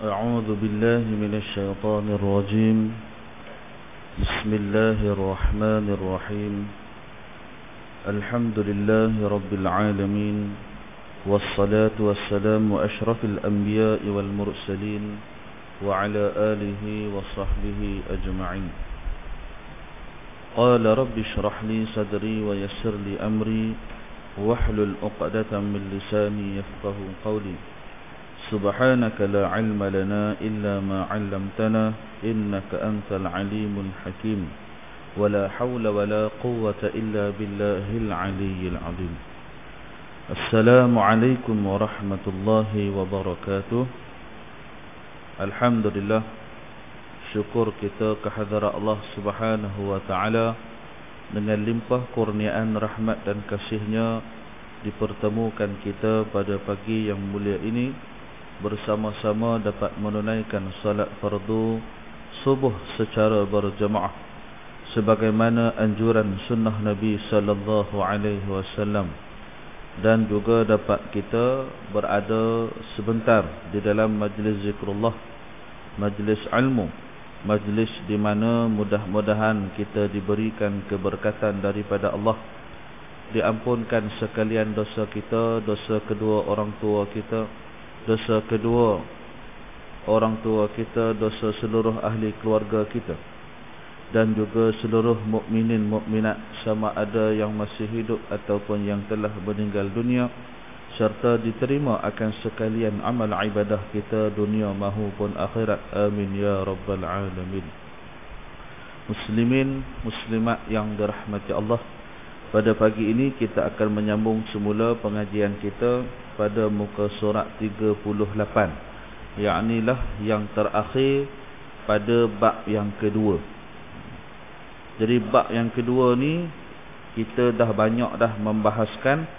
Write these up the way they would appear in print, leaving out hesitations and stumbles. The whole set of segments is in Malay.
أعوذ بالله من الشيطان الرجيم. بسم الله الرحمن الرحيم. الحمد لله رب العالمين، والصلاة والسلام أشرف الأنبياء والمرسلين وعلى آله وصحبه أجمعين. قال رب اشرح لي صدري ويسر لي أمري واحلل عقدة من لساني يفقه قولي. سبحانك لا علم لنا إلا ما علمتنا إنك أنت العليم الحكيم. ولا حول ولا قوة إلا بالله العلي العظيم. السلام عليكم ورحمة الله وبركاته. Alhamdulillah, syukur kita kehadrat Allah Subhanahu wa taala dengan limpah kurniaan rahmat dan kasih-Nya dipertemukan kita pada pagi yang mulia ini bersama-sama dapat menunaikan salat fardu subuh secara berjamaah sebagaimana anjuran sunnah Nabi sallallahu alaihi wasallam, dan juga dapat kita berada sebentar di dalam majlis zikrullah, majlis ilmu, majlis di mana mudah-mudahan kita diberikan keberkatan daripada Allah, diampunkan sekalian dosa kita, dosa kedua orang tua kita, dosa kedua orang tua kita, dosa seluruh ahli keluarga kita, dan juga seluruh mukminin mukminat sama ada yang masih hidup ataupun yang telah meninggal dunia, serta diterima akan sekalian amal ibadah kita dunia maupun akhirat. Amin ya rabbal alamin. Muslimin muslimat yang dirahmati Allah, pada pagi ini kita akan menyambung semula pengajian kita pada muka surat 38, yaknilah yang terakhir pada bab yang kedua. Jadi bab yang kedua ni kita dah banyak dah membahaskan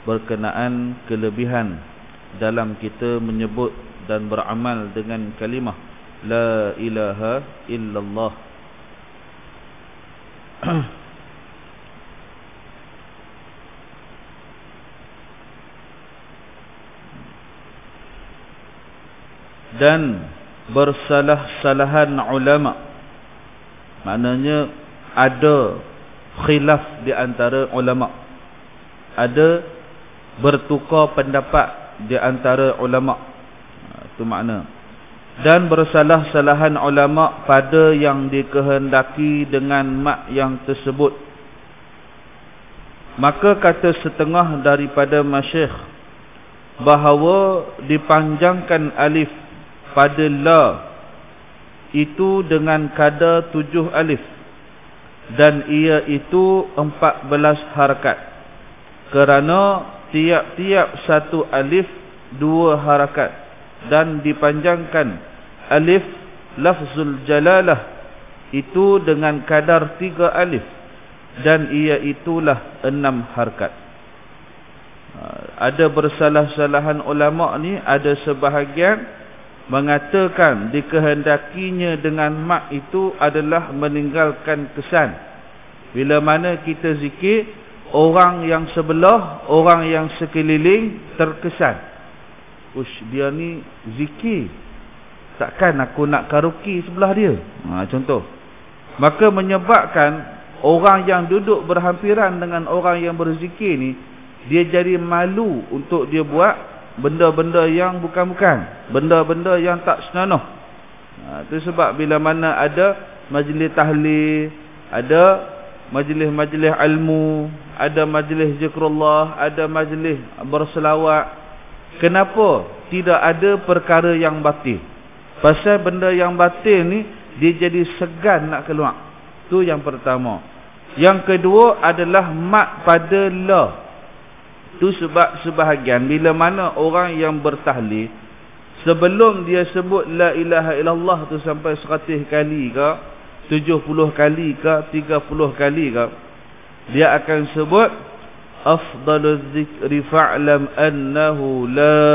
berkenaan kelebihan dalam kita menyebut dan beramal dengan kalimah la ilaha illallah. Dan bersalah-salahan ulama, maknanya ada khilaf di antara ulama, ada bertukar pendapat di antara ulama, itu makna. Dan bersalah-salahan ulama pada yang dikehendaki dengan mak yang tersebut. Maka kata setengah daripada masyayikh bahawa dipanjangkan alif pada la itu dengan kadar 7 alif, dan ia itu 14 harakat, kerana tiap-tiap satu alif 2 harakat, dan dipanjangkan alif lafzul jalalah itu dengan kadar 3 alif, dan ia itulah 6 harakat. Ada bersalah-salahan ulama ni, ada sebahagian mengatakan dikehendakinya dengan mak itu adalah meninggalkan kesan. Bila mana kita zikir, orang yang sebelah, orang yang sekeliling terkesan, dia ni zikir, takkan aku nak karaoke sebelah dia, contoh. Maka menyebabkan orang yang duduk berhampiran dengan orang yang berzikir ni, dia jadi malu untuk dia buat benda-benda yang bukan-bukan, benda-benda yang tak senonoh. Itu sebab bila mana ada majlis tahlil, ada majlis-majlis ilmu, ada majlis zikrullah, ada majlis berselawat, kenapa tidak ada perkara yang batil? Pasal benda yang batil ni dia jadi segan nak keluar. Itu yang pertama. Yang kedua adalah mat pada la. Itu sebab sebahagian bila mana orang yang bertahlil, sebelum dia sebut la ilaha illallah tu sampai 100 kali ke, 70 kali ke, 30 kali ke, dia akan sebut afdaluz zikri fa'lam annahu la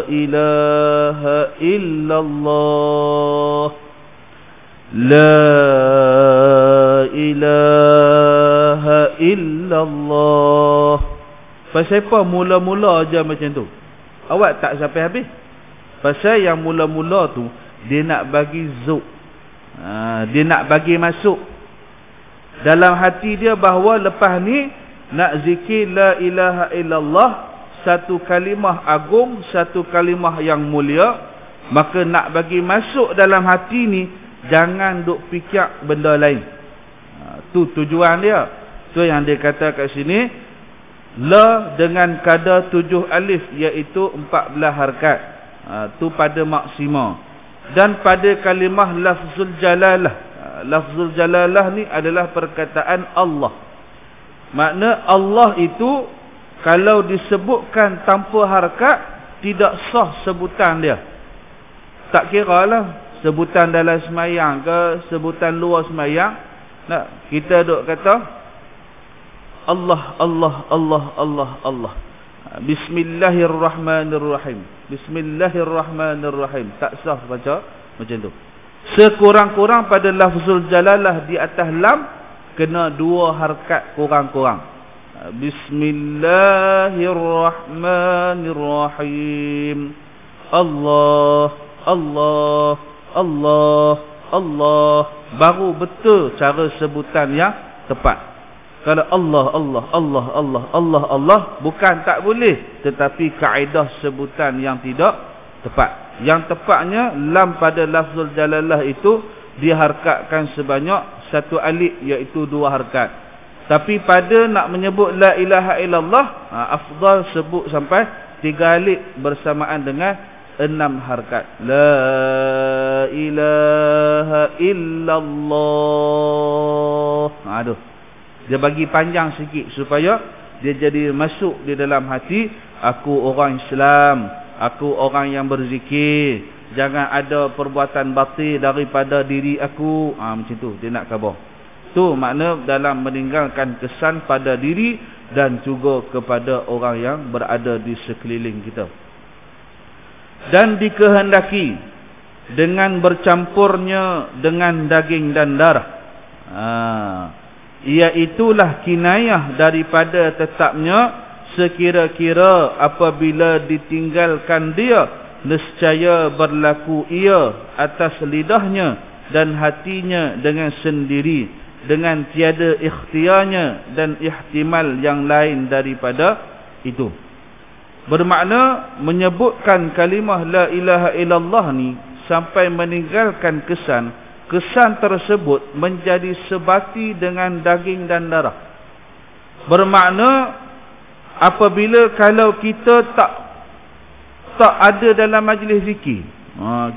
ilaha illallah, la ilaha illallah. Pasal apa mula-mula aja macam tu? Awak tak sampai habis. Pasal yang mula-mula tu dia nak bagi zuk. Dia nak bagi masuk dalam hati dia bahawa lepas ni nak zikir la ilaha illallah, satu kalimah agung, satu kalimah yang mulia. Maka nak bagi masuk dalam hati ni, jangan duk fikir benda lain. Tu tujuan dia. Tu yang dia kata kat sini, la dengan kadar 7 alif, iaitu 14 harakat. Tu pada maksima. Dan pada kalimah lafzul jalalah. Lafzul jalalah ni adalah perkataan Allah. Makna Allah itu kalau disebutkan tanpa harakat, tidak sah sebutan dia. Tak kira lah sebutan dalam semayang ke, sebutan luar semayang. Nah, kita duk kata Allah, Allah, Allah, Allah, Allah. Bismillahirrahmanirrahim. Bismillahirrahmanirrahim. Tak sah baca macam tu. Sekurang-kurang pada lafzul jalalah di atas lam, kena 2 harakat kurang-kurang. Bismillahirrahmanirrahim. Allah, Allah, Allah, Allah. Baru betul cara sebutan yang tepat. Kalau Allah, Allah, Allah, Allah, Allah, Allah, bukan tak boleh, tetapi kaedah sebutan yang tidak tepat. Yang tepatnya lam pada lafzul jalalah itu diharkatkan sebanyak 1 alif, iaitu 2 harakat. Tapi pada nak menyebut la ilaha illallah, afdal sebut sampai 3 alif bersamaan dengan 6 harakat. La ilaha illallah. Aduh. Dia bagi panjang sikit supaya dia jadi masuk di dalam hati. Aku orang Islam, aku orang yang berzikir. Jangan ada perbuatan batil daripada diri aku. Macam tu dia nak khabar. Tu makna dalam meninggalkan kesan pada diri dan juga kepada orang yang berada di sekeliling kita. Dan dikehendaki dengan bercampurnya dengan daging dan darah. Iaitulah kinayah daripada tetapnya sekira-kira apabila ditinggalkan dia, nescaya berlaku ia atas lidahnya dan hatinya dengan sendiri, dengan tiada ikhtiarnya dan ihtimal yang lain daripada itu. Bermakna menyebutkan kalimah la ilaha illallah ni sampai meninggalkan kesan tersebut menjadi sebati dengan daging dan darah. Bermakna apabila kalau kita tak ada dalam majlis zikir,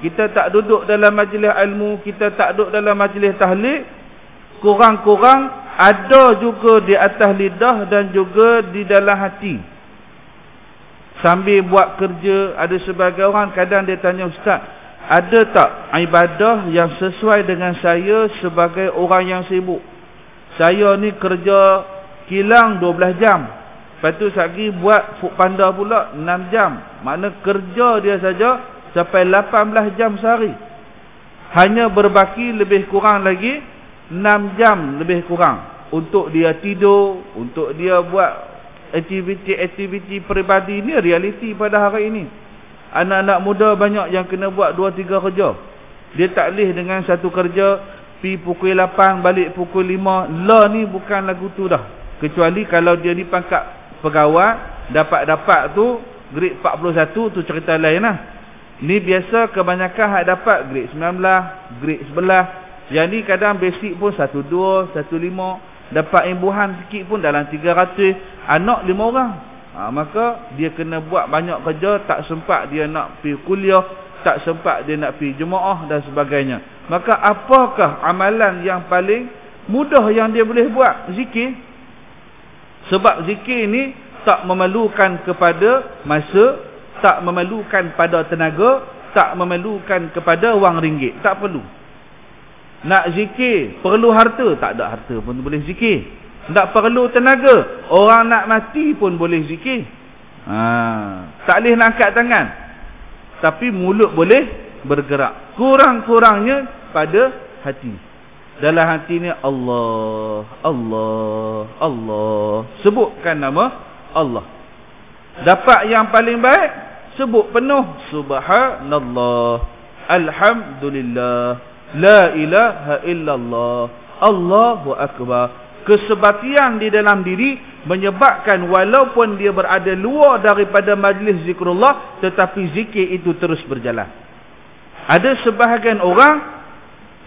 kita tak duduk dalam majlis ilmu, kita tak duduk dalam majlis tahlil, kurang-kurang ada juga di atas lidah dan juga di dalam hati. Sambil buat kerja, ada sebagai orang kadang dia tanya, Ustaz, ada tak ibadah yang sesuai dengan saya sebagai orang yang sibuk? Saya ni kerja kilang 12 jam. Lepas tu lagi buat food panda pula 6 jam. Makna kerja dia saja sampai 18 jam sehari. Hanya berbaki lebih kurang lagi 6 jam lebih kurang untuk dia tidur, untuk dia buat aktiviti-aktiviti peribadi. Ini realiti pada hari ini. Anak-anak muda banyak yang kena buat 2-3 kerja. Dia tak boleh dengan satu kerja pi pukul 8 balik pukul 5. La ni bukan lagu tu dah. Kecuali kalau dia ni pangkat pegawai, dapat tu grade 41, tu cerita lain lah. Ni biasa kebanyakan hak dapat grade 19, grade 11. Yang ni kadang basic pun 12, 15. Dapat imbuhan sikit pun dalam 300. Anak 5 orang. Maka dia kena buat banyak kerja, tak sempat dia nak pergi kuliah, tak sempat dia nak pergi jemaah dan sebagainya. Maka apakah amalan yang paling mudah yang dia boleh buat? Zikir. Sebab zikir ni tak memerlukan kepada masa, tak memerlukan pada tenaga, tak memerlukan kepada wang ringgit. Tak perlu. Nak zikir perlu harta, tak ada harta pun boleh zikir. Tak perlu tenaga, orang nak mati pun boleh zikir. Tak boleh nak angkat tangan, tapi mulut boleh bergerak. Kurang-kurangnya pada hati. Dalam hati ni Allah, Allah, Allah. Sebutkan nama Allah. Dapat yang paling baik, sebut penuh subhanallah, alhamdulillah, la ilaha illallah, Allahu akbar. Kesebatian di dalam diri menyebabkan walaupun dia berada luar daripada majlis zikrullah, tetapi zikir itu terus berjalan. Ada sebahagian orang,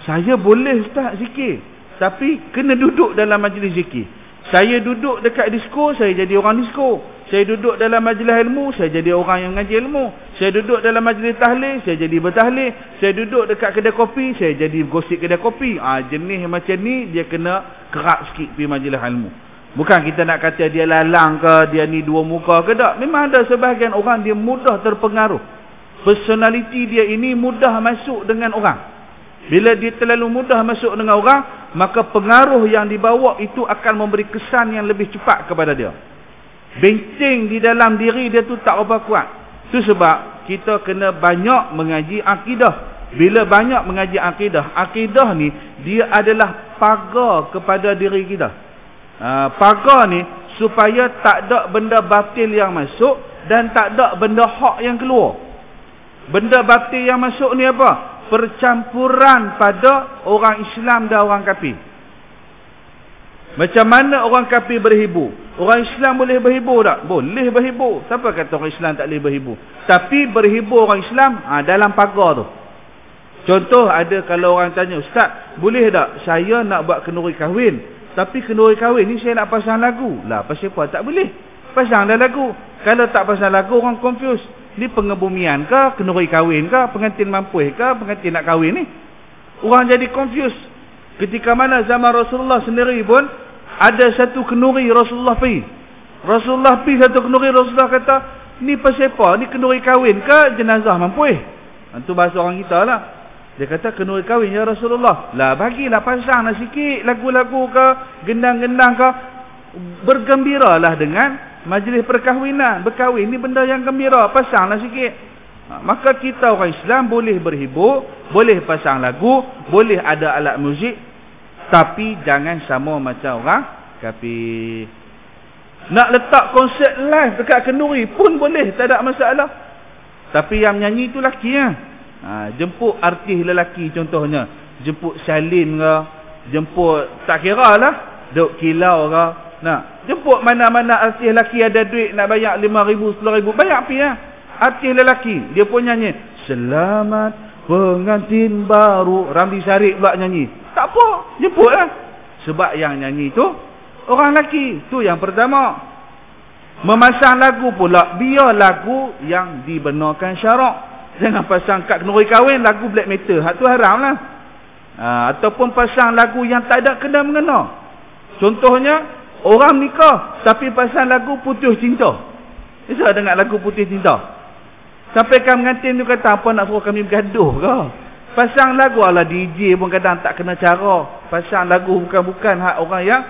saya boleh Ustaz zikir, tapi kena duduk dalam majlis zikir. Saya duduk dekat disko, saya jadi orang disko. Saya duduk dalam majlis ilmu, saya jadi orang yang ngaji ilmu. Saya duduk dalam majlis tahlil, saya jadi bertahlil. Saya duduk dekat kedai kopi, saya jadi gosip kedai kopi. Jenis macam ni dia kena kerak sikit pergi majlis ilmu. Bukan kita nak kata dia lalang ke, dia ni dua muka ke, tak. Memang ada sebahagian orang dia mudah terpengaruh. Personality dia ini mudah masuk dengan orang. Bila dia terlalu mudah masuk dengan orang, maka pengaruh yang dibawa itu akan memberi kesan yang lebih cepat kepada dia. Benteng di dalam diri dia tu tak berapa kuat. Itu sebab kita kena banyak mengaji akidah. Bila banyak mengaji akidah, akidah ni dia adalah pagar kepada diri kita. Pagar ni supaya tak ada benda batil yang masuk dan tak ada benda hak yang keluar. Benda batil yang masuk ni apa? Percampuran pada orang Islam dan orang kafir. Macam mana orang kafir berhibur? Orang Islam boleh berhibur tak? Boleh berhibur. Siapa kata orang Islam tak boleh berhibur? Tapi berhibur orang Islam dalam pagar tu. Contoh, ada kalau orang tanya, Ustaz, boleh tak saya nak buat kenduri kahwin, tapi kenduri kahwin ni saya nak pasang lagu. Lah, pasal apa tak boleh? Pasang dah lagu. Kalau tak pasang lagu, orang confuse. Ni pengebumian ke, kenduri kahwin ke, pengantin mampuih ke, pengantin nak kahwin ni? Orang jadi confuse. Ketika mana zaman Rasulullah sendiri pun ada satu kenduri Rasulullah pergi. Rasulullah pergi satu kenduri, Rasulullah kata, ni pasal apa? Ni kenduri kahwin ke jenazah mampuih? Itu bahasa orang kita lah. Dia kata kenduri kahwin ya Rasulullah. Lah bagilah pasang lah sikit lagu-lagu ke, gendang-gendang ke. Bergembiralah dengan majlis perkahwinan. Berkahwin ni benda yang gembira, pasanglah sikit. Maka kita orang Islam boleh berhibur, boleh pasang lagu, boleh ada alat muzik, tapi jangan sama macam orang kafir. Nak letak konsert live dekat kenduri pun boleh, tak ada masalah. Tapi yang nyanyi tu lelaki ya. Jemput artis lelaki contohnya, jemput Salin ke, jemput tak kira lah, Duk Kilau ke. Jemput mana-mana artis lelaki ada duit nak bayar 5,000, 10,000, bayar pergi ya. Artis lelaki dia pun nyanyi selamat pengantin baru, Ramli Sarip pula nyanyi. Tak apa, jemput lah. Sebab yang nyanyi tu orang lelaki. Tu yang pertama. Memasang lagu pula, biar lagu yang dibenarkan syarak. Jangan pasang kat kenduri kahwin lagu black metal, hak tu haram lah. Ataupun pasang lagu yang tak ada kena mengena. Contohnya orang nikah tapi pasang lagu putus cinta. Bisa dengar lagu putus cinta. Sampai kan pengantin tu kata, apa nak suruh kami bergaduh ke? Pasang lagu ala DJ pun kadang tak kena cara. Pasang lagu bukan-bukan hak orang yang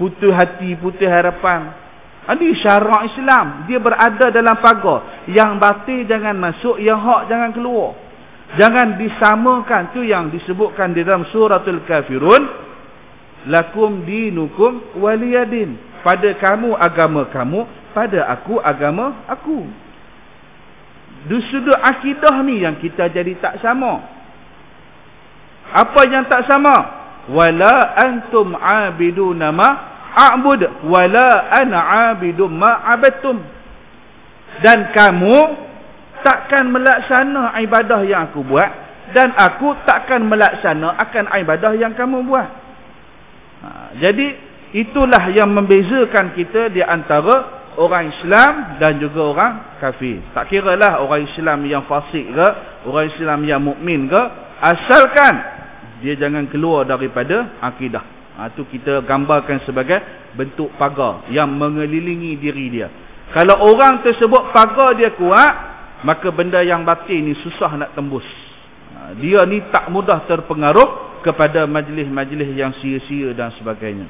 putus hati, putus harapan. Ini syarak Islam. Dia berada dalam pagar. Yang batil jangan masuk, yang hak jangan keluar. Jangan disamakan. Tu yang disebutkan di dalam suratul Kafirun. Lakum dinukum waliyadin. Pada kamu agama kamu, pada aku agama aku. Di sudut akidah ni yang kita jadi tak sama. Apa yang tak sama? Wala antum abiduna ma a'bud wala ana abidum ma abadtum. Dan kamu takkan melaksana ibadah yang aku buat, dan aku takkan melaksana akan ibadah yang kamu buat. Jadi itulah yang membezakan kita di antara orang Islam dan juga orang kafir. Tak kiralah orang Islam yang fasik ke, orang Islam yang mukmin ke, asalkan dia jangan keluar daripada akidah. Itu kita gambarkan sebagai bentuk pagar yang mengelilingi diri dia. Kalau orang tersebut pagar dia kuat, maka benda yang batil ni susah nak tembus. Dia ni tak mudah terpengaruh kepada majlis-majlis yang sia-sia dan sebagainya.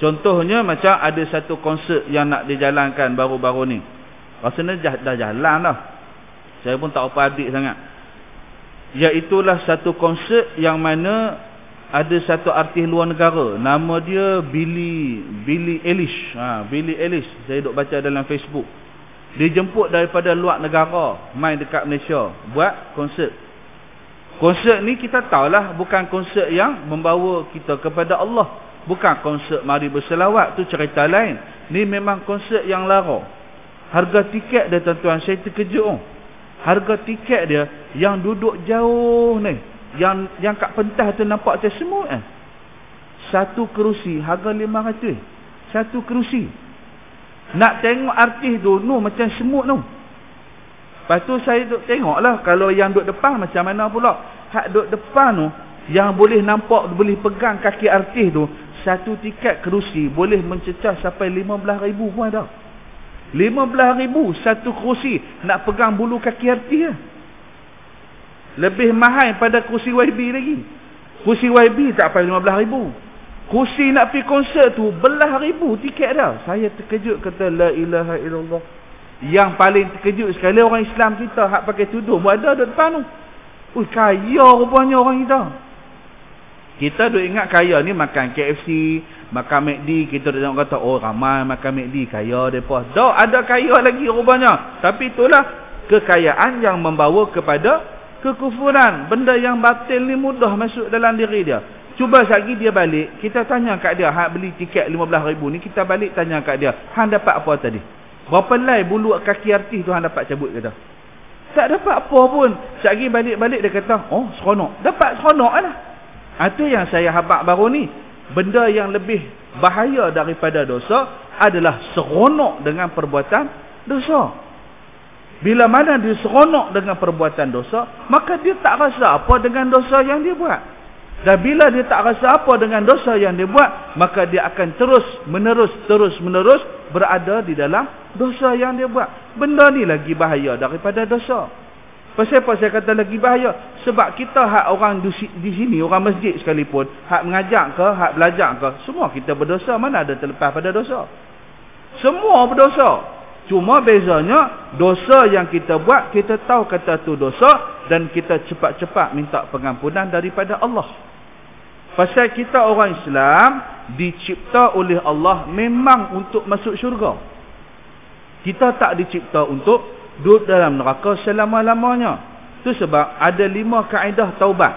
Contohnya macam ada satu konsert yang nak dijalankan baru-baru ni. Rasanya dah jalan dah. Saya pun tak apa adik sangat. Iaitulah satu konsert yang mana ada satu artis luar negara. Nama dia Billie Eilish. Billie Eilish. Saya duk baca dalam Facebook. Dijemput daripada luar negara, main dekat Malaysia, buat konsert. Konsert ni kita tahulah bukan konsert yang membawa kita kepada Allah. Bukan konsert mari berselawat, tu cerita lain. Ni memang konsert yang lara. Harga tiket dia tuan-tuan, saya terkejut. Harga tiket dia yang duduk jauh ni, yang kat pentas tu nampak macam semut kan. Satu kerusi harga 500. Satu kerusi. Nak tengok artis tu macam semut tu. Lepas tu saya duk tengoklah kalau yang duduk depan macam mana pula. Hak duduk depan tu yang boleh nampak, boleh pegang kaki artis tu, satu tiket kerusi boleh mencecah sampai 15,000 pun ada. 15,000 satu kerusi nak pegang bulu kaki artis lah. Lebih mahal pada kursi YB lagi. Kursi YB tak sampai 15,000. Kursi nak pergi konsert tu belah ribu tiket dah. Saya terkejut, kata la ilaha illallah. Yang paling terkejut sekali orang Islam kita hak pakai tudung ada di depan tu. Kaya rupanya orang kita. Kita duk ingat kaya ni makan KFC, makan McD, kita duk tengok kata oh ramai makan McD, kaya depa. Dak ada kaya lagi rupanya. Tapi itulah kekayaan yang membawa kepada kekufuran. Benda yang batil ni mudah masuk dalam diri dia. Cuba lagi dia balik, kita tanya kat dia, hak beli tiket 15,000 ni, kita balik tanya kat dia, hang dapat apa tadi? Berapa lai bulu kaki artis tu hang dapat cabut kata? Tak dapat apa pun. Lagi balik-balik dia kata, oh seronok. Dapat seronok lah. Itu yang saya habaq baru ni. Benda yang lebih bahaya daripada dosa adalah seronok dengan perbuatan dosa. Bila mana dia seronok dengan perbuatan dosa, maka dia tak rasa apa dengan dosa yang dia buat. Dan bila dia tak rasa apa dengan dosa yang dia buat, maka dia akan terus menerus berada di dalam dosa yang dia buat. Benda ni lagi bahaya daripada dosa. Pasal apa saya kata lagi bahaya? Sebab kita hak orang di sini, orang masjid sekalipun, hak mengajar ke, hak belajar ke, semua kita berdosa. Mana ada terlepas pada dosa? Semua berdosa. Cuma bezanya, dosa yang kita buat, kita tahu kata tu dosa, dan kita cepat-cepat minta pengampunan daripada Allah. Pasal kita orang Islam dicipta oleh Allah memang untuk masuk syurga. Kita tak dicipta untuk duduk dalam neraka selama-lamanya. Itu sebab ada 5 kaedah taubat.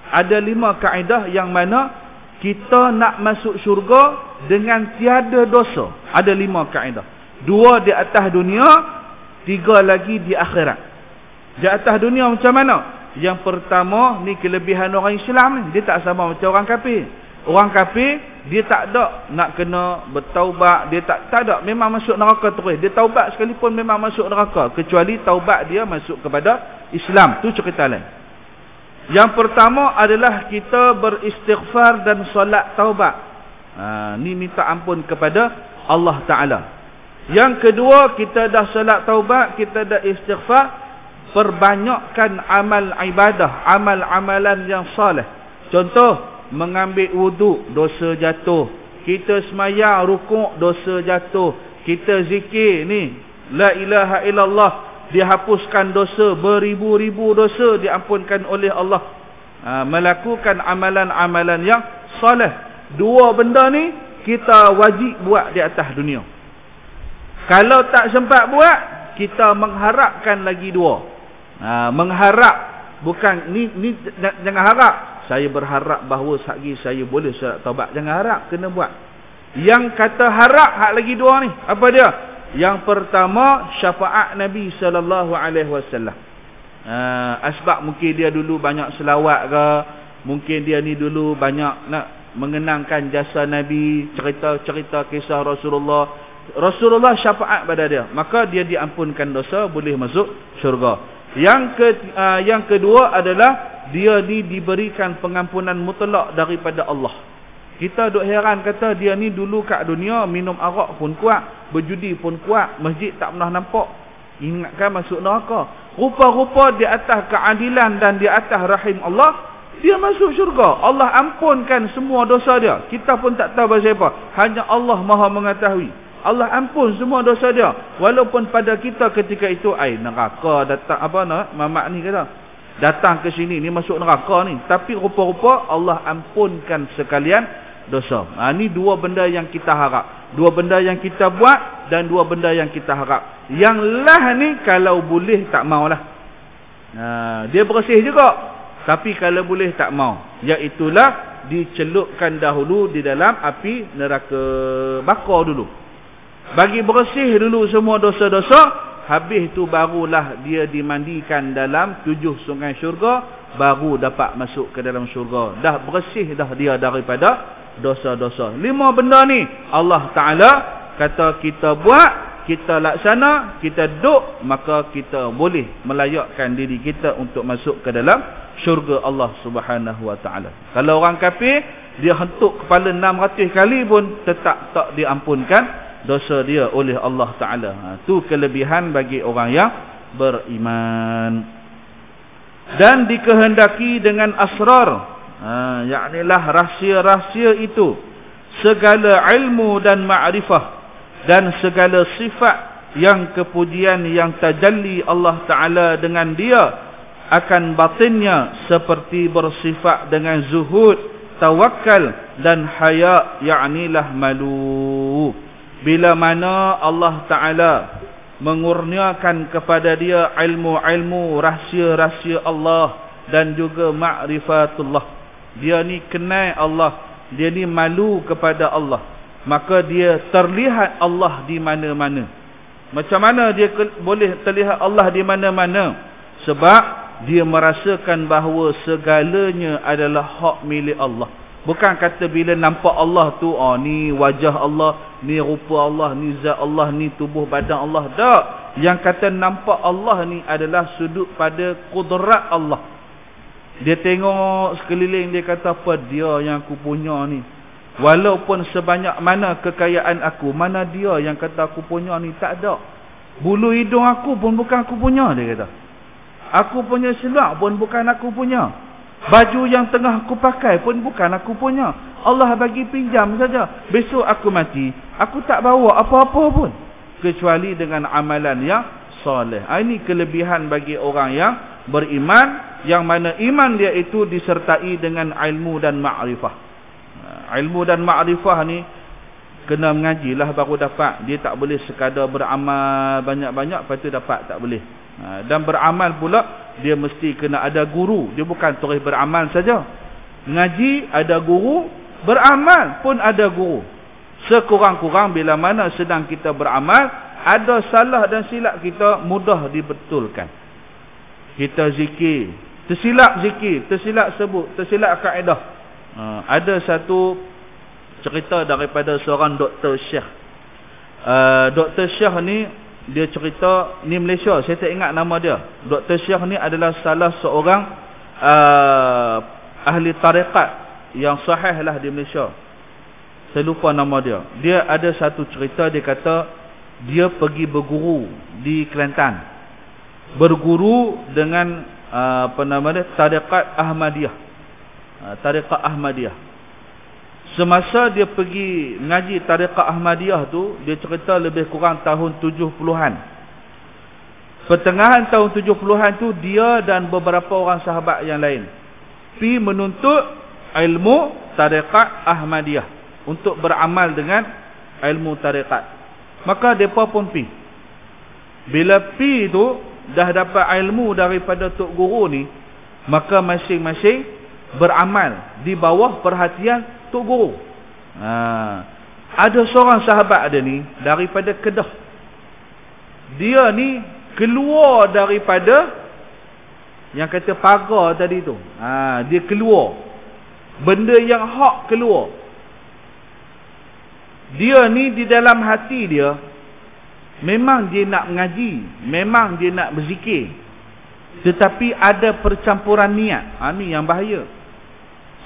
Ada 5 kaedah yang mana kita nak masuk syurga dengan tiada dosa. Ada 5 kaedah. 2 di atas dunia, 3 lagi di akhirat. Di atas dunia macam mana? Yang pertama, ni kelebihan orang Islam ni. Dia tak sama macam orang kafir. Orang kafir, dia tak ada nak kena bertaubat. Dia tak ada. Memang masuk neraka terus. Dia taubat sekalipun memang masuk neraka. Kecuali taubat dia masuk kepada Islam. Tu cerita lain. Yang pertama adalah kita beristighfar dan solat taubat. Ni minta ampun kepada Allah Ta'ala. Yang kedua, kita dah solat taubat, kita dah istighfar, perbanyakkan amal ibadah, amal-amalan yang soleh. Contoh, mengambil wuduk, dosa jatuh. Kita semayang, rukuk, dosa jatuh. Kita zikir ni, la ilaha illallah, dihapuskan dosa, beribu-ribu dosa diampunkan oleh Allah. Melakukan amalan-amalan yang soleh. 2 benda ni kita wajib buat di atas dunia. Kalau tak sempat buat, kita mengharapkan lagi 2. Mengharap, bukan ni jangan harap saya berharap bahawa sehari saya boleh solat taubat. Jangan harap, kena buat. Yang kata harap, hak lagi 2 ni, apa dia? Yang pertama, syafaat Nabi SAW. Asbab mungkin dia dulu banyak selawat ke, mungkin dia ni dulu banyak nak mengenangkan jasa Nabi, cerita-cerita kisah Rasulullah. Rasulullah syafaat pada dia, maka dia diampunkan dosa, boleh masuk syurga. Yang kedua adalah dia ni diberikan pengampunan mutlak daripada Allah. Kita duk heran kata dia ni dulu kat dunia minum arak pun kuat, berjudi pun kuat, masjid tak pernah nampak, ingatkan masuk neraka. Rupa-rupa di atas keadilan dan di atas rahim Allah, dia masuk syurga. Allah ampunkan semua dosa dia. Kita pun tak tahu pasal apa. Hanya Allah Maha mengetahui. Allah ampun semua dosa dia. Walaupun pada kita ketika itu, neraka datang, apa nak, mamak ni kata, datang ke sini ni masuk neraka ni. Tapi rupa-rupa Allah ampunkan sekalian dosa. Ni 2 benda yang kita harap. dua benda yang kita buat dan dua benda yang kita harap. Yang lah ni kalau boleh tak maulah. Dia bersih juga, tapi kalau boleh tak mau. Iaitulah dicelupkan dahulu di dalam api neraka bakar dulu. Bagi bersih dulu semua dosa-dosa. Habis tu barulah dia dimandikan dalam 7 sungai syurga, baru dapat masuk ke dalam syurga. Dah bersih dah dia daripada dosa-dosa. 5 benda ni Allah Ta'ala kata kita buat, kita laksana, kita duduk, maka kita boleh melayakkan diri kita untuk masuk ke dalam syurga Allah Subhanahu Wa Ta'ala. Kalau orang kafir, dia hentuk kepala 600 kali pun tetap tak diampunkan dosa dia oleh Allah Ta'ala. Itu kelebihan bagi orang yang beriman. Dan dikehendaki dengan asrar, yaknilah rahsia-rahsia itu, segala ilmu dan ma'rifah dan segala sifat yang kepujian yang tajalli Allah Ta'ala dengan dia akan batinnya, seperti bersifat dengan zuhud, tawakal dan haya, yaknilah malu. Bila mana Allah Ta'ala mengurniakan kepada dia ilmu-ilmu, rahsia-rahsia Allah dan juga ma'rifatullah. Dia ni kenal Allah, dia ni malu kepada Allah, maka dia terlihat Allah di mana-mana. Macam mana dia boleh terlihat Allah di mana-mana? Sebab dia merasakan bahawa segalanya adalah hak milik Allah. Bukan kata bila nampak Allah tu, ni wajah Allah, ni rupa Allah, ni zat Allah, ni tubuh badan Allah. Tak. Yang kata nampak Allah ni adalah sudut pada kudrat Allah. Dia tengok sekeliling, dia kata apa dia yang aku punya ni. Walaupun sebanyak mana kekayaan aku, mana dia yang kata aku punya ni, tak ada. Bulu hidung aku pun bukan aku punya, dia kata. Aku punya selak pun bukan aku punya. Baju yang tengah aku pakai pun bukan aku punya. Allah bagi pinjam saja. Besok aku mati, aku tak bawa apa-apa pun, kecuali dengan amalan yang soleh. Ini kelebihan bagi orang yang beriman, yang mana iman dia itu disertai dengan ilmu dan ma'rifah. Ilmu dan ma'rifah ni kena mengajilah baru dapat. Dia tak boleh sekadar beramal banyak-banyak lepas tu dapat, tak boleh. Dan beramal pula dia mesti kena ada guru. Dia bukan terus beramal saja. Ngaji ada guru, beramal pun ada guru. Sekurang-kurang bila mana sedang kita beramal, ada salah dan silap kita mudah dibetulkan. Kita zikir, tersilap zikir, tersilap sebut, tersilap kaedah. Ada satu cerita daripada seorang Dr. Syekh. Dr. Syekh ni, dia cerita, ni Malaysia, saya tak ingat nama dia. Dr. Syekh ni adalah salah seorang ahli tarikat yang sahih lah di Malaysia. Saya lupa nama dia. Dia ada satu cerita, dia kata dia pergi berguru di Kelantan. Berguru dengan tarikat Ahmadiyah. Tarikat Ahmadiyah. Semasa dia pergi ngaji tarikat Ahmadiyah tu, dia cerita lebih kurang tahun 70-an. Pertengahan tahun 70-an tu, dia dan beberapa orang sahabat yang lain pergi menuntut ilmu tarikat Ahmadiyah untuk beramal dengan ilmu tarikat. Maka mereka pun pergi. Bila pergi tu dah dapat ilmu daripada Tok Guru ni, maka masing-masing beramal di bawah perhatian Tok Guru. Ada seorang sahabat ada ni daripada Kedah. Dia ni keluar daripada yang kata pagar tadi tu. Dia keluar. Benda yang hak keluar. Dia ni di dalam hati dia, memang dia nak mengaji, memang dia nak berzikir, tetapi ada percampuran niat. Ni yang bahaya.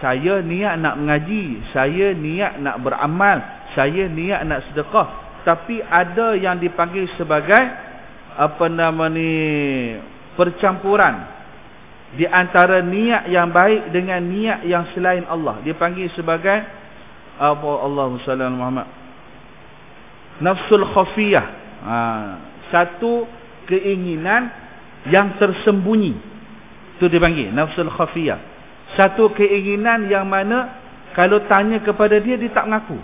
Saya niat nak mengaji, saya niat nak beramal, saya niat nak sedekah, tapi ada yang dipanggil sebagai percampuran di antara niat yang baik dengan niat yang selain Allah. Dia panggil sebagai Allahumma salli ala Muhammad, nafsul khafiyah. Satu keinginan yang tersembunyi, itu dipanggil nafsul khafiyah. Satu keinginan yang mana kalau tanya kepada dia, dia tak mengaku.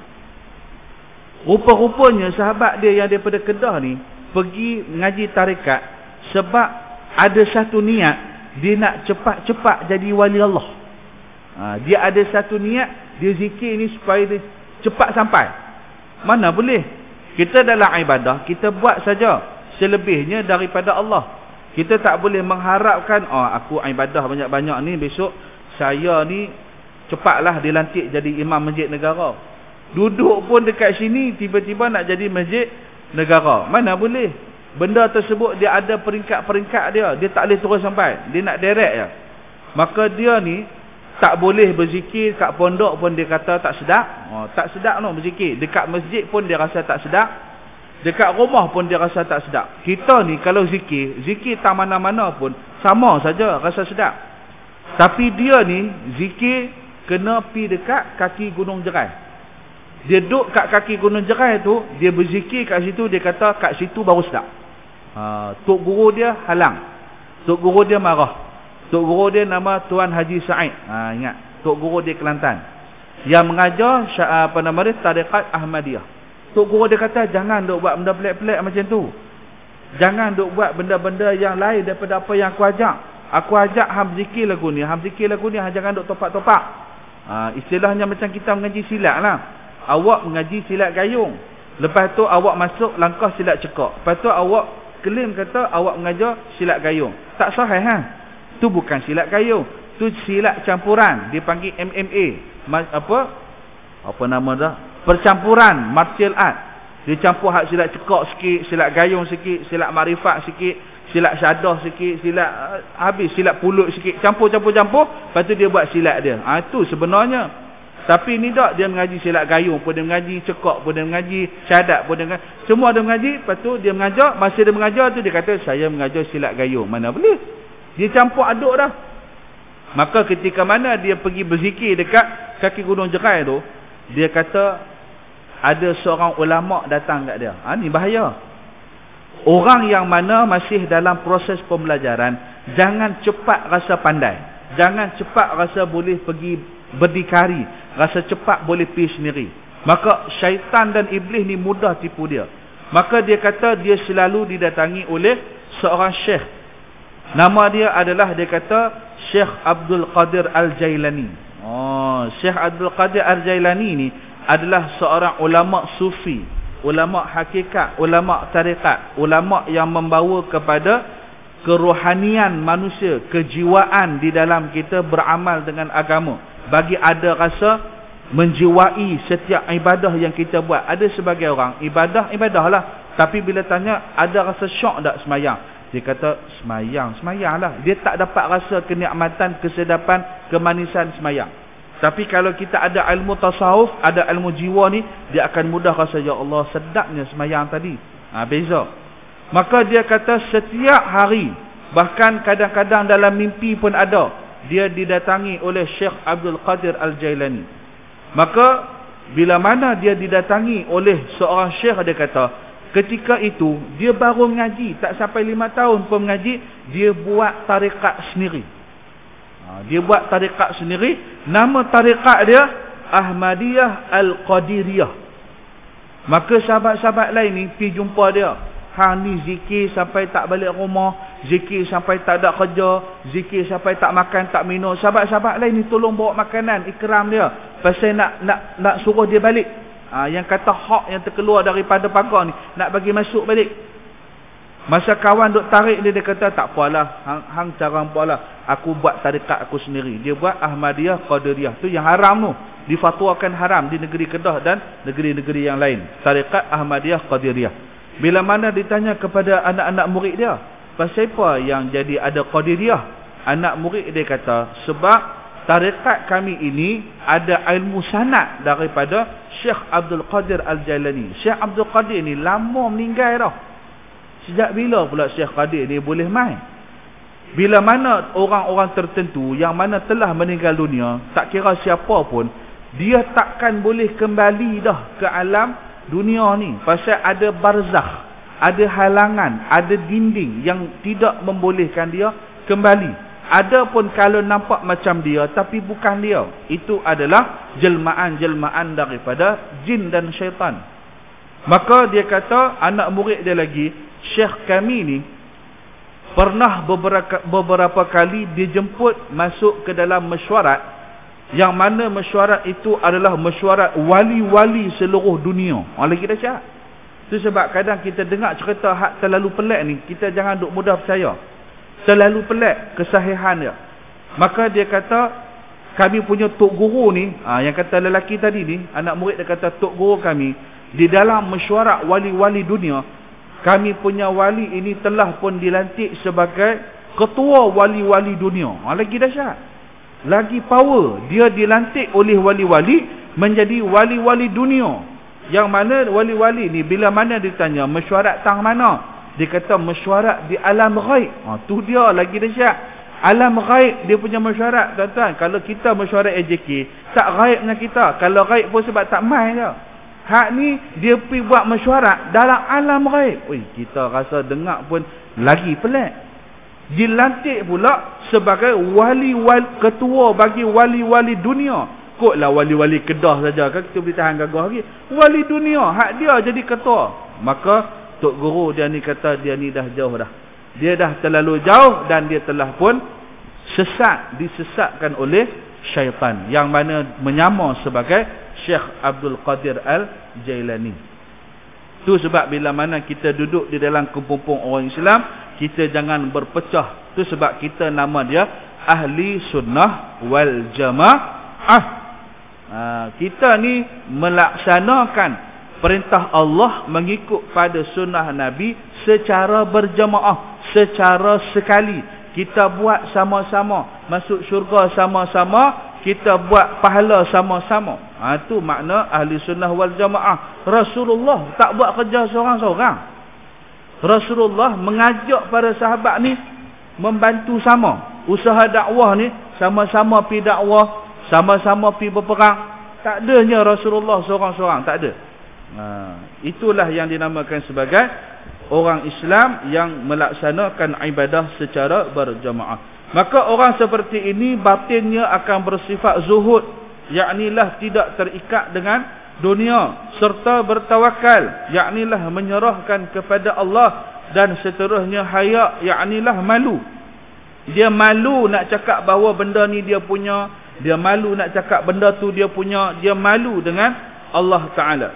Rupa-rupanya sahabat dia yang daripada Kedah ni pergi ngaji tarikat sebab ada satu niat dia nak cepat-cepat jadi wali Allah. Dia ada satu niat, dia zikir ni supaya dia cepat sampai. Mana boleh. Kita dalam ibadah, kita buat saja selebihnya daripada Allah. Kita tak boleh mengharapkan, aku ibadah banyak-banyak ni, besok saya ni cepatlah dilantik jadi imam masjid negara. Duduk pun dekat sini, tiba-tiba nak jadi masjid negara. Mana boleh. Benda tersebut dia ada peringkat-peringkat dia. Dia tak boleh terus sampai. Dia nak direct je. Maka dia ni tak boleh berzikir kat pondok pun dia kata tak sedap. Tak sedap no berzikir. Dekat masjid pun dia rasa tak sedap. Dekat rumah pun dia rasa tak sedap. Kita ni kalau zikir tak mana-mana pun sama saja rasa sedap. Tapi dia ni zikir kena pi dekat kaki Gunung Jerai. Dia duduk kat kaki Gunung Jerai tu, dia berzikir kat situ, dia kata kat situ baru sedap. Tok guru dia halang. Tok guru dia marah. Tok guru dia nama Tuan Haji Said. Ingat, tok guru dia Kelantan. Yang mengajar Tariqat Ahmadiyah. Tok guru dia kata jangan duk buat benda pelik-pelik macam tu. Jangan duk buat benda-benda yang lain daripada apa yang aku ajak. Aku ajak hang zikir lagu ni, jangan duk topak-topak. Istilahnya macam kita mengaji silat lah. Awak mengaji silat gayung. Lepas tu awak masuk langkah silat cekak. Lepas tu awak klaim kata awak mengajar silat gayung. Tak sahih ha? Tu bukan silat gayung. Tu silat campuran. Dia panggil MMA. Apa nama dah? Percampuran martial art. Dia campur hak silat cekak sikit, silat gayung sikit, silat marifat sikit, silat syadah sikit, silat habis silat pulut sikit, campur. Lepas tu dia buat silat dia. Itu sebenarnya. Tapi ni tak, dia mengaji silat gayung pun, dia mengaji cekak pun, dia mengaji syahadat pun, dia mengaji, semua dia mengaji. Lepas tu dia mengajar, masa dia mengajar tu dia kata saya mengajar silat gayung. Mana boleh. Dia campur aduk dah. Maka ketika mana dia pergi berzikir dekat kaki Gunung Jerai tu, dia kata ada seorang ulama datang kat dia. Ni bahaya. Orang yang mana masih dalam proses pembelajaran, jangan cepat rasa pandai. Jangan cepat rasa boleh pergi berdikari, rasa cepat boleh pergi sendiri. Maka syaitan dan iblis ni mudah tipu dia. Maka dia kata dia selalu didatangi oleh seorang syekh. Nama dia adalah, dia kata Syekh Abdul Qadir Al-Jailani. Syekh Abdul Qadir Al-Jailani ni adalah seorang ulama sufi, ulama hakikat, ulama tarikat, ulama yang membawa kepada kerohanian manusia, kejiwaan di dalam kita beramal dengan agama. Bagi ada rasa menjiwai setiap ibadah yang kita buat. Ada sebagai orang ibadah lah, tapi bila tanya ada rasa syok tak semayang, dia kata semayang lah. Dia tak dapat rasa kenikmatan, kesedapan, kemanisan semayang. Tapi kalau kita ada ilmu tasawuf, ada ilmu jiwa ni, dia akan mudah rasa ya Allah sedapnya semayang tadi. Beza. Maka dia kata setiap hari, bahkan kadang-kadang dalam mimpi pun ada, dia didatangi oleh Syekh Abdul Qadir Al-Jailani. Maka bila mana dia didatangi oleh seorang syekh, dia kata ketika itu dia baru mengaji, tak sampai 5 tahun pun mengaji, dia buat tarikat sendiri. Dia buat tarikat sendiri. Nama tarikat dia Ahmadiyah Al-Qadiriyah. Maka sahabat-sahabat lain ni pergi jumpa dia. Hang ni zikir sampai tak balik rumah, zikir sampai tak ada kerja, zikir sampai tak makan, tak minum. Sahabat-sahabat lain ni tolong bawa makanan, ikram dia. Pasal nak suruh dia balik. Yang kata hak yang terkeluar daripada pagar ni, nak bagi masuk balik. Masa kawan duk tarik dia, dia kata tak apalah, hang cara apalah, aku buat tarikat aku sendiri. Dia buat Ahmadiyah Qadiriyah. Tu yang haram tu, difatwakan haram di negeri Kedah dan negeri-negeri yang lain. Tarikat Ahmadiyah Qadiriyah. Bila mana ditanya kepada anak-anak murid dia, pasal apa yang jadi ada Qadiriyah? Anak murid dia kata, sebab tarikat kami ini ada ilmu sanad daripada Syekh Abdul Qadir Al-Jailani. Syekh Abdul Qadir ni lama meninggal dah. Sejak bila pula Syekh Qadir ni boleh main? Bila mana orang-orang tertentu yang mana telah meninggal dunia, tak kira siapa pun, dia takkan boleh kembali dah ke alam dunia ni. Pasal ada barzakh, ada halangan, ada dinding yang tidak membolehkan dia kembali. Adapun kalau nampak macam dia tapi bukan dia, itu adalah jelmaan-jelmaan daripada jin dan syaitan. Maka dia kata anak murid dia lagi, Syekh kami ni pernah beberapa kali dijemput masuk ke dalam mesyuarat, yang mana mesyuarat itu adalah mesyuarat wali-wali seluruh dunia. Lagi dahsyat. Itu sebab kadang kita dengar cerita hak terlalu pelik ni, kita jangan duk mudah percaya. Terlalu pelik kesahihan dia. Maka dia kata kami punya tok guru ni, yang kata lelaki tadi ni, anak murid dia kata tok guru kami di dalam mesyuarat wali-wali dunia, kami punya wali ini telah pun dilantik sebagai ketua wali-wali dunia. Lagi dahsyat, lagi power. Dia dilantik oleh wali-wali menjadi wali-wali dunia. Yang mana wali-wali ni bila mana ditanya mesyuarat tang mana, dia kata mesyuarat di alam ghaib. Tu dia lagi dahsyat. Alam ghaib dia punya mesyuarat, tuan-tuan. Kalau kita mesyuarat AJK, tak ghaib dengan kita. Kalau ghaib pun sebab tak main je. Hak ni dia pergi buat mesyuarat dalam alam ghaib. Kita rasa dengar pun lagi pelik. Dilantik pula sebagai wali-wali, ketua bagi wali-wali dunia. Koklah wali-wali Kedah saja kan kita boleh tahan gagah lagi. Wali dunia, hak dia jadi ketua. Maka tok guru dia ni kata dia ni dah jauh dah. Dia dah terlalu jauh dan dia telah pun disesatkan oleh syaitan, yang mana menyamar sebagai Syekh Abdul Qadir Al-Jailani. Tu sebab bila mana kita duduk di dalam kumpulan orang Islam, kita jangan berpecah. Tu sebab kita nama dia Ahli Sunnah wal Jamaah. Kita ni melaksanakan perintah Allah mengikut pada sunnah Nabi secara berjamaah, secara sekali. Kita buat sama-sama, masuk syurga sama-sama, kita buat pahala sama-sama. Itu makna ahli sunnah wal jamaah. Rasulullah tak buat kerja seorang-seorang. Rasulullah mengajak para sahabat ni membantu sama. Usaha dakwah ni sama-sama pi dakwah, sama-sama pi berperang. Tak adanya Rasulullah seorang-seorang, tak ada. Itulah yang dinamakan sebagai orang Islam yang melaksanakan ibadah secara berjamaah. Maka orang seperti ini batinnya akan bersifat zuhud, yaknilah tidak terikat dengan dunia, serta bertawakal, yaknilah menyerahkan kepada Allah, dan seterusnya haya, yaknilah malu. Dia malu nak cakap bahawa benda ni dia punya, dia malu nak cakap benda tu dia punya, dia malu dengan Allah Ta'ala.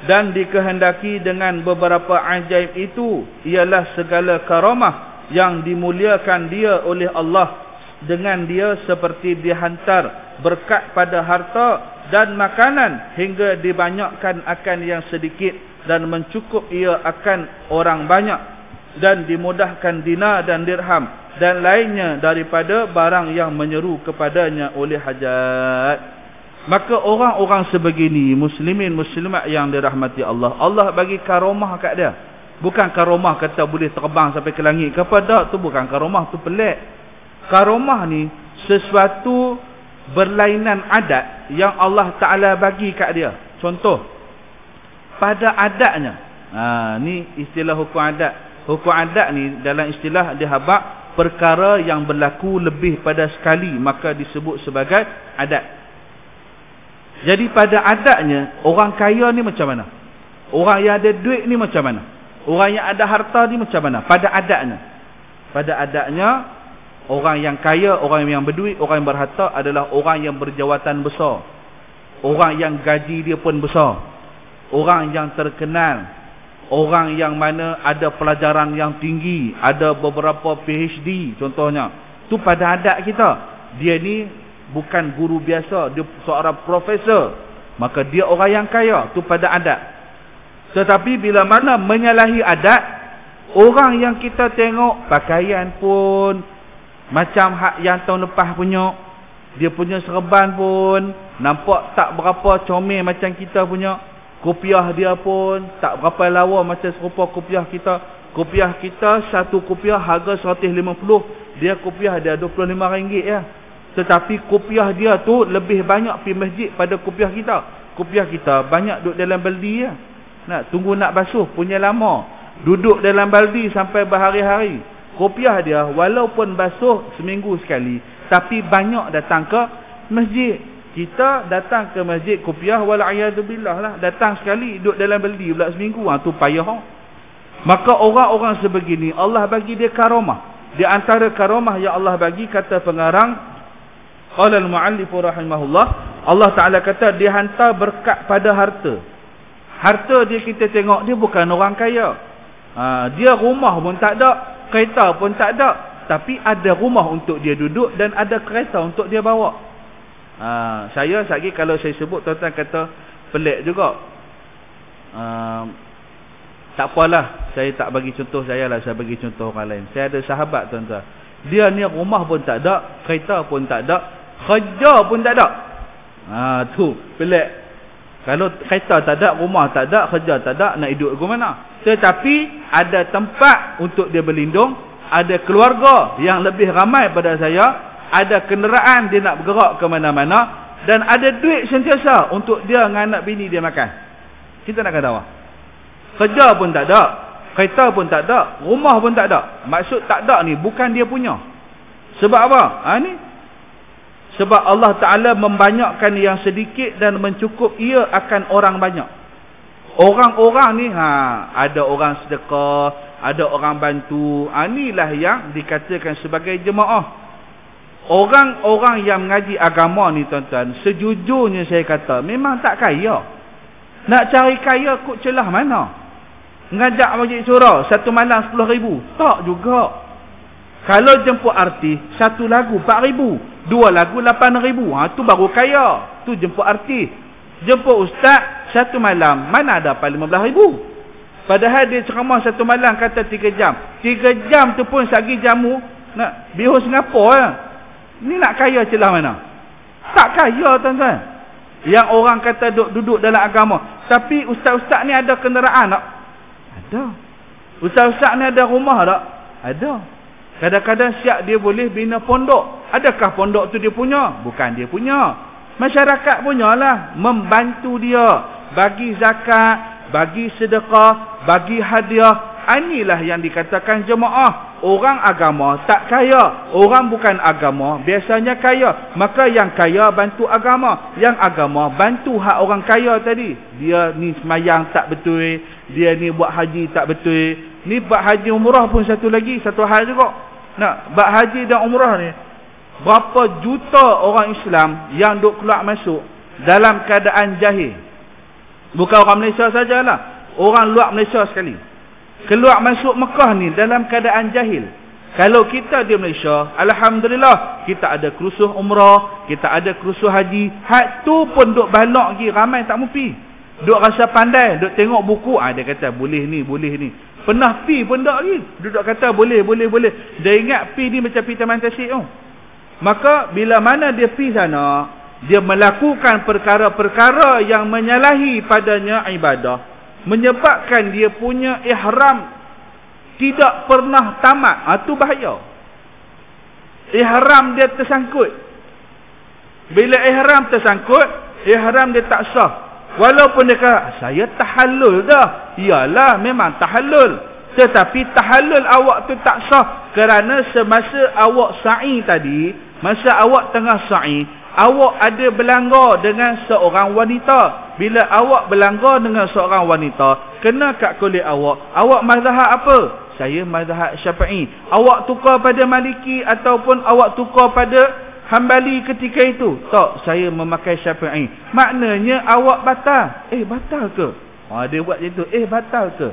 Dan dikehendaki dengan beberapa ajaib itu ialah segala karamah yang dimuliakan dia oleh Allah, dengan dia seperti dihantar berkat pada harta dan makanan hingga dibanyakkan akan yang sedikit, dan mencukup ia akan orang banyak, dan dimudahkan dinar dan dirham dan lainnya daripada barang yang menyeru kepadanya oleh hajat. Maka orang-orang sebegini, muslimin muslimat yang dirahmati Allah, Allah bagi karamah kat dia. Bukan karamah kata boleh terbang sampai ke langit ke apa, tak, tu bukan karamah, tu pelik. Karamah ni sesuatu berlainan adat yang Allah Ta'ala bagi kat dia. Contoh, pada adatnya, ni istilah hukum adat. Hukum adat ni dalam istilah dia habaq perkara yang berlaku lebih pada sekali, maka disebut sebagai adat. Jadi pada adatnya, orang kaya ni macam mana? Orang yang ada duit ni macam mana? Orang yang ada harta ni macam mana? Pada adatnya. Pada adatnya, orang yang kaya, orang yang berduit, orang yang berharta adalah orang yang berjawatan besar. Orang yang gaji dia pun besar. Orang yang terkenal. Orang yang mana ada pelajaran yang tinggi, ada beberapa PhD contohnya. Tu pada adat kita. Dia ni bukan guru biasa, dia seorang profesor. Maka dia orang yang kaya, tu pada adat. Tetapi bila mana menyalahi adat, orang yang kita tengok pakaian pun macam hak yang tahun lepas punya, dia punya serban pun nampak tak berapa comel macam kita punya. Kopiah dia pun tak berapa lawa macam serupa kopiah kita. Kopiah kita satu kopiah harga 150, dia kopiah dia RM25 ya. Tetapi kopiah dia tu lebih banyak pergi masjid pada kopiah kita. Kopiah kita banyak duduk dalam baldi ya. Nak tunggu nak basuh punya lama. Duduk dalam baldi sampai berhari-hari. Kopiah dia walaupun basuh seminggu sekali, tapi banyak datang ke masjid. Kita datang ke masjid Kupiah wal'iyadzubillah lah. Datang sekali, duduk dalam beldi pula seminggu. Tu payah. Maka orang-orang sebegini, Allah bagi dia karamah. Di antara karamah yang Allah bagi, kata pengarang, qala al-mu'allifu rahimahullah, Allah Ta'ala kata dia hantar berkat pada harta. Harta dia kita tengok, dia bukan orang kaya. Dia rumah pun tak ada, kereta pun tak ada. Tapi ada rumah untuk dia duduk dan ada kereta untuk dia bawa. Saya lagi kalau saya sebut, tuan-tuan kata pelik juga. Tak apalah, saya tak bagi contoh saya lah, saya bagi contoh orang lain. Saya ada sahabat, tuan-tuan, dia ni rumah pun tak ada, kereta pun tak ada, kerja pun tak ada. Tu pelik. Kalau kereta tak ada, rumah tak ada, kerja tak ada, nak hidup ke mana? Tetapi ada tempat untuk dia berlindung, ada keluarga yang lebih ramai pada saya, ada kenderaan dia nak bergerak ke mana-mana, dan ada duit sentiasa untuk dia dengan anak bini dia makan. Kita nak kata apa? Kerja pun tak ada, kereta pun tak ada, rumah pun tak ada. Maksud tak ada ni bukan dia punya. Sebab apa? Ni sebab Allah Ta'ala membanyakkan yang sedikit dan mencukup ia akan orang banyak. Orang-orang ni ada orang sedekah, ada orang bantu. Inilah yang dikatakan sebagai jemaah. Orang-orang yang mengaji agama ni, tuan-tuan, sejujurnya saya kata memang tak kaya. Nak cari kaya kut celah mana? Ngajak majlis surau satu malam 10,000, tak juga. Kalau jemput artis satu lagu 4,000, dua lagu 8,000, tu baru kaya. Tu jemput artis. Jemput ustaz satu malam, mana ada dapat 15,000? Padahal dia ceramah satu malam kata 3 jam. 3 jam tu pun sagi jamu nak bihus Singapura lah. Ni nak kaya celah mana? Tak kaya, tuan-tuan. Yang orang kata duduk dalam agama. Tapi ustaz-ustaz ni ada kenderaan tak? Ada. Ustaz-ustaz ni ada rumah tak? Ada. Kadang-kadang siap dia boleh bina pondok. Adakah pondok tu dia punya? Bukan dia punya. Masyarakat punyalah, membantu dia, bagi zakat, bagi sedekah, bagi hadiah. Inilah yang dikatakan jemaah. Orang agama tak kaya, orang bukan agama biasanya kaya. Maka yang kaya bantu agama, yang agama bantu hak orang kaya tadi. Dia ni semayang tak betul, dia ni buat haji tak betul. Ni buat haji umrah pun satu hal juga. Nak buat haji dan umrah ni, berapa juta orang Islam yang duk keluar masuk dalam keadaan jahil. Bukan orang Malaysia sajalah, orang luar Malaysia sekali. Keluar masuk Mekah ni dalam keadaan jahil. Kalau kita di Malaysia, alhamdulillah, kita ada kerusuh umrah, kita ada kerusuh haji. Hak tu pun duk balak lagi, ramai tak mau pi. Duk rasa pandai, duk tengok buku, dia kata boleh ni, boleh ni. Pernah pi pun tak lagi. Duduk kata boleh. Dia ingat pi ni macam pi Taman Tasik tu. Maka bila mana dia pi sana, dia melakukan perkara-perkara yang menyalahi padanya ibadah, menyebabkan dia punya ihram tidak pernah tamat. Tu bahaya. Ihram dia tersangkut. Bila ihram tersangkut, ihram dia tak sah. Walaupun dia kata, saya tahallul dah. Iyalah, memang tahallul. Tetapi tahallul awak tu tak sah. Kerana semasa awak sa'i tadi, masa awak tengah sa'i, awak ada berlanggar dengan seorang wanita. Bila awak berlanggar dengan seorang wanita, kena kat kulit awak mazhab apa? Saya mazhab Syafi'i. Awak tukar pada Maliki ataupun awak tukar pada Hambali ketika itu? Tak, saya memakai Syafi'i. Maknanya awak batal. Batal ke? Dia buat macam tu. Batal ke?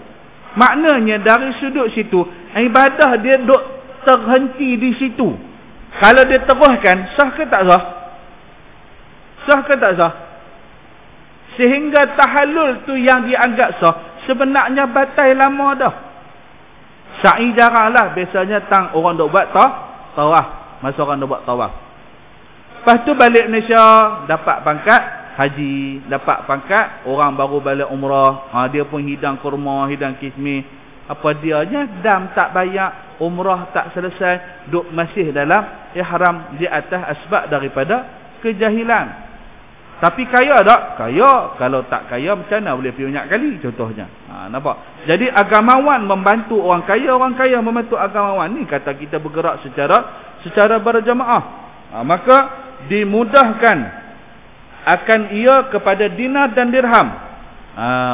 Maknanya dari sudut situ, ibadah dia duk terhenti di situ. Kalau dia teruskan, sah ke tak sah? Sah ke tak sah? Sehingga tahallul tu yang dianggap sah, sebenarnya batal lama dah. Sa'i jaranglah, biasanya tang orang duk buat tawaf. Masa orang duk buat tawaf. Lepas tu balik Malaysia, dapat pangkat haji, dapat pangkat orang baru balik umrah. Dia pun hidang kurma, hidang kismis. Apa dianya, dam tak bayar, umrah tak selesai, duk masih dalam ihram di atas asbab daripada kejahilan. Tapi kaya tak? Kaya. Kalau tak kaya, macam mana boleh pergi banyak kali? Contohnya. Nampak? Jadi agamawan membantu orang kaya membantu agamawan. Ni kata kita bergerak secara berjamaah. Maka dimudahkan akan ia kepada dinar dan dirham.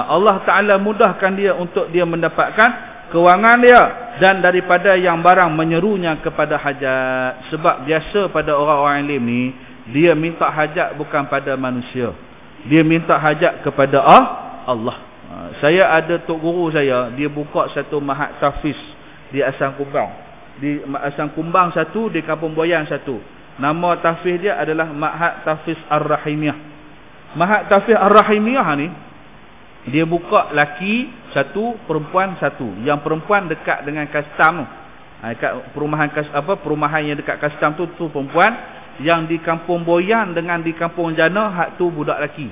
Allah Ta'ala mudahkan dia untuk dia mendapatkan kewangan dia, dan daripada yang barang menyerunya kepada hajat. Sebab biasa pada orang-orang alim ni, dia minta hajat bukan pada manusia, dia minta hajat kepada Allah. Saya ada tok guru saya, dia buka satu mahat tahfiz di Asang Kumbang. Di Asang Kumbang satu, di Kampung Boyan satu. Nama tahfiz dia adalah Mahat Tahfiz Ar-Rahimiyah. Mahat Tahfiz Ar-Rahimiyah ni, dia buka laki satu, perempuan satu. Yang perempuan dekat dengan custom tu. Dekat perumahan yang dekat custom tu perempuan. Yang di Kampung Boyan dengan di Kampung Jana, hak tu budak laki.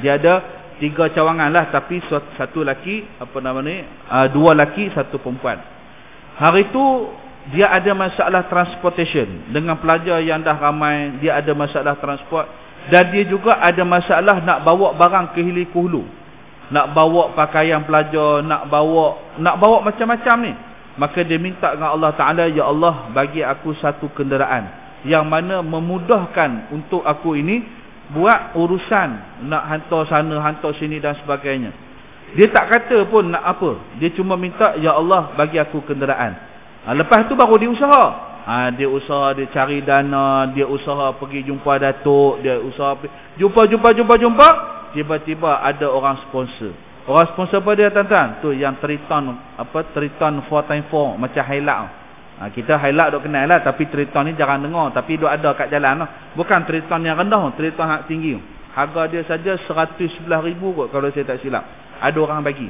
Dia ada 3 cawangan lah, tapi satu laki, dua laki, satu perempuan. Hari tu dia ada masalah transportation. Dengan pelajar yang dah ramai, dia ada masalah transport. Dan dia juga ada masalah nak bawa barang ke hilir ke hulu. Nak bawa pakaian pelajar, nak bawa macam-macam ni. Maka dia minta dengan Allah Ta'ala, ya Allah, bagi aku satu kenderaan yang mana memudahkan untuk aku ini buat urusan nak hantar sana, hantar sini dan sebagainya. Dia tak kata pun nak apa, dia cuma minta, ya Allah, bagi aku kenderaan. Lepas tu baru dia usaha. Dia usaha, dia cari dana, dia usaha pergi jumpa datuk, dia usaha jumpa. Tiba-tiba ada orang sponsor. Orang sponsor apa dia, tuan-tuan? Tu yang Triton 4x4 macam highlight. Kita highlight dok kenal lah, tapi Triton ni jarang dengar, tapi dok ada kat jalan lah. Bukan Triton yang rendah, Triton hak tinggi. Harga dia saja 111,000 kot kalau saya tak silap. Ada orang bagi.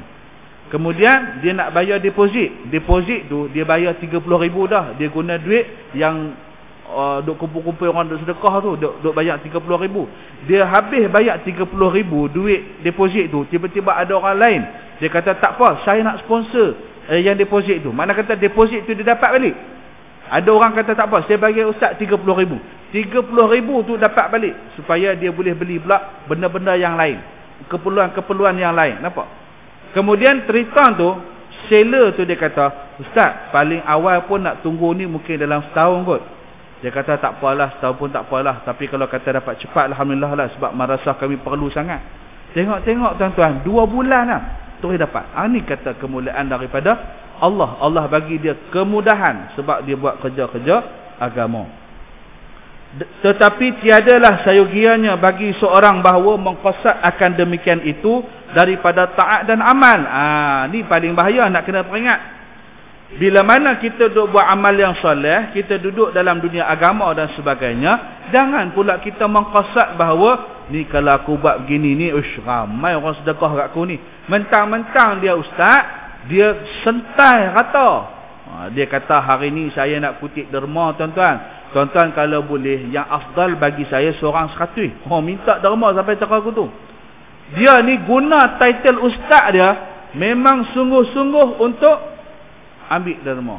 Kemudian dia nak bayar deposit. Deposit tu dia bayar 30,000 dah. Dia guna duit yang duk kumpul-kumpul orang duk sedekah tu, duk bayar 30,000. Dia habis bayar 30,000 duit deposit tu, tiba-tiba ada orang lain. Dia kata tak apa, saya nak sponsor yang deposit tu. Mana kata deposit tu dia dapat balik. Ada orang kata tak apa, saya bagi ustaz 30,000. 30,000 tu dapat balik supaya dia boleh beli pula benda-benda yang lain, keperluan-keperluan yang lain. Nampak? Kemudian Triton tu, seller tu dia kata, ustaz, paling awal pun nak tunggu ni mungkin dalam setahun kot. Dia kata tak apalah, setahun pun tak apalah, tapi kalau kata dapat cepat, alhamdulillah lah, sebab madrasah kami perlu sangat. Tengok tuan-tuan, 2 bulan lah terus dapat. Ini kata kemuliaan daripada Allah. Allah bagi dia kemudahan sebab dia buat kerja-kerja agama. Tetapi tiadalah sayogianya bagi seorang bahawa mengqasad akan demikian itu daripada taat dan amal. Ni paling bahaya, nak kena peringat. Bila mana kita duduk buat amal yang soleh, kita duduk dalam dunia agama dan sebagainya, jangan pula kita mengqasad bahawa ni kalau aku buat begini ni, ramai orang sedekah kat aku ni. Mentang-mentang dia ustaz, dia sentai rata. Dia kata hari ni saya nak kutip derma tuan-tuan. Tuan-tuan kalau boleh, yang afdal bagi saya seorang 100. Minta derma sampai cakap aku tu. Dia ni guna title ustaz dia memang sungguh-sungguh untuk ambil derma.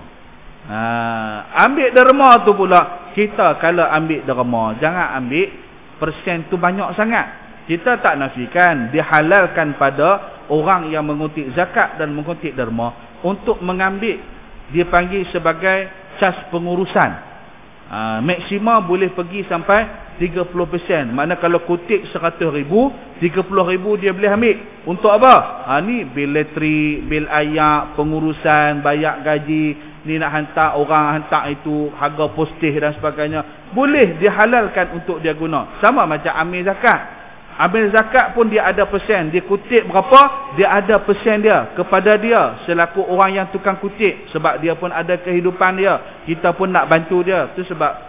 Ambil derma tu pula, kita kalau ambil derma, jangan ambil persen tu banyak sangat. Kita tak nafikan, dihalalkan pada orang yang mengutip zakat dan mengutip derma untuk mengambil, dia panggil sebagai cas pengurusan. Maksima boleh pergi sampai 30%. Makna kalau kutip 100,000, 30,000 dia boleh ambil. Untuk apa? Ni bil elektrik, bil air, pengurusan, bayar gaji, ni nak hantar orang, hantar itu, harga postih dan sebagainya. Boleh dihalalkan untuk dia guna. Sama macam ambil zakat. Ambil zakat pun dia ada persen. Dia kutip berapa, dia ada persen dia kepada dia selaku orang yang tukang kutip. Sebab dia pun ada kehidupan dia. Kita pun nak bantu dia. Itu sebab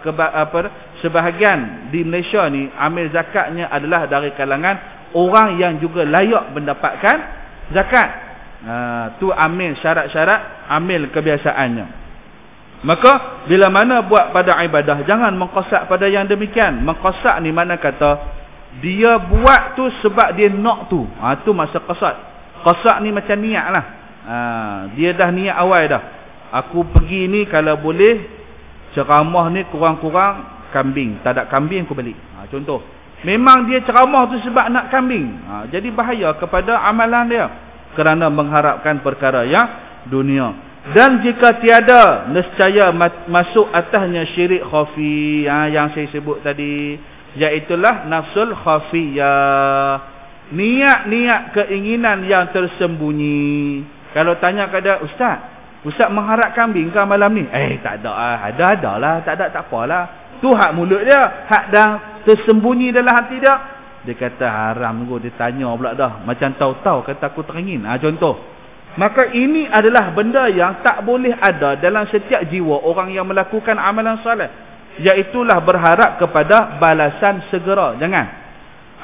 sebahagian di Malaysia ni ambil zakatnya adalah dari kalangan orang yang juga layak mendapatkan zakat. Tu ambil syarat-syarat, ambil kebiasaannya. Maka bila mana buat pada ibadah, jangan mengqasad pada yang demikian. Mengqasad ni mana kata dia buat tu sebab dia nak tu. Tu masa qasad. Qasad ni macam niat lah. Dia dah niat awal dah. Aku pergi ni kalau boleh ceramah ni kurang-kurang kambing. Tak ada kambing aku balik. Contoh. Memang dia ceramah tu sebab nak kambing. Jadi bahaya kepada amalan dia. Kerana mengharapkan perkara yang dunia. Dan jika tiada, nescaya masuk atasnya syirik khafi. Yang saya sebut tadi. iaitulah nafsul khafiyah, niat-niat keinginan yang tersembunyi. Kalau tanya kepada Ustaz mengharap kambing ke malam ni? Tak ada lah. Ada lah. Tak ada, tak apalah. Tu hak mulut dia. Hak dah tersembunyi dalam hati dia. Dia kata haram kot. Dia tanya pula dah. Macam tahu-tahu kata aku teringin. Contoh. Maka ini adalah benda yang tak boleh ada dalam setiap jiwa orang yang melakukan amalan soleh. Iaitulah berharap kepada balasan segera. Jangan.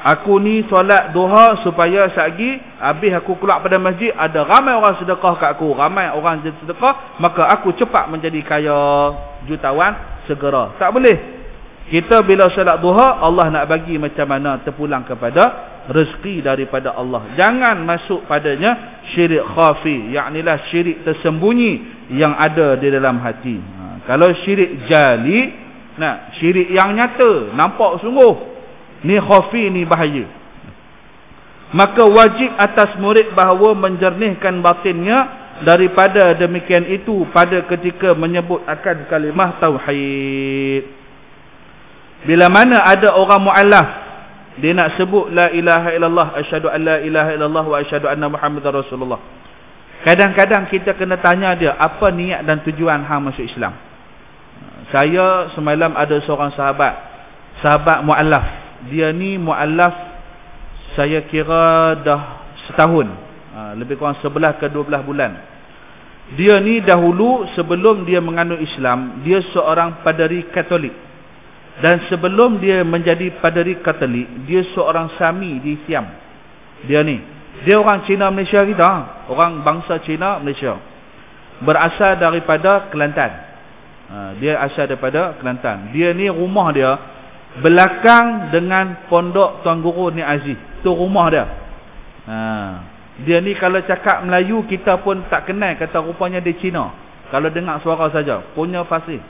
Aku ni solat duha supaya sehari habis aku keluar pada masjid, ada ramai orang sedekah kat aku, ramai orang sedekah, maka aku cepat menjadi kaya, jutawan segera. Tak boleh. Kita bila solat duha, Allah nak bagi macam mana terpulang kepada rezeki daripada Allah. Jangan masuk padanya syirik khafi, yaknilah syirik tersembunyi yang ada di dalam hati. Kalau syirik jali, syirik yang nyata, nampak sungguh, ni khafi, ni bahaya. Maka wajib atas murid bahawa menjernihkan batinnya daripada demikian itu pada ketika menyebut akan kalimah tauhid. Bila mana ada orang mu'allaf, dia nak sebut la ilaha illallah, asyhadu an la ilaha illallah wa asyhadu anna muhammadar rasulullah. Kadang-kadang kita kena tanya dia, apa niat dan tujuan hang masuk Islam? Saya semalam ada seorang sahabat mu'allaf. Dia ni mu'allaf saya kira dah setahun, lebih kurang 11 ke 12 bulan. Dia ni dahulu sebelum dia menganut Islam, dia seorang paderi Katolik. Dan sebelum dia menjadi paderi Katolik, dia seorang Sami di Siam. Dia orang Cina Malaysia kita, orang bangsa Cina Malaysia, berasal daripada Kelantan. Dia asal daripada Kelantan. Dia ni rumah dia belakang dengan pondok Tuan Guru Ni Aziz. Tu rumah dia. Dia ni kalau cakap Melayu kita pun tak kenal, kata rupanya dia Cina. Kalau dengar suara saja, punya fasih.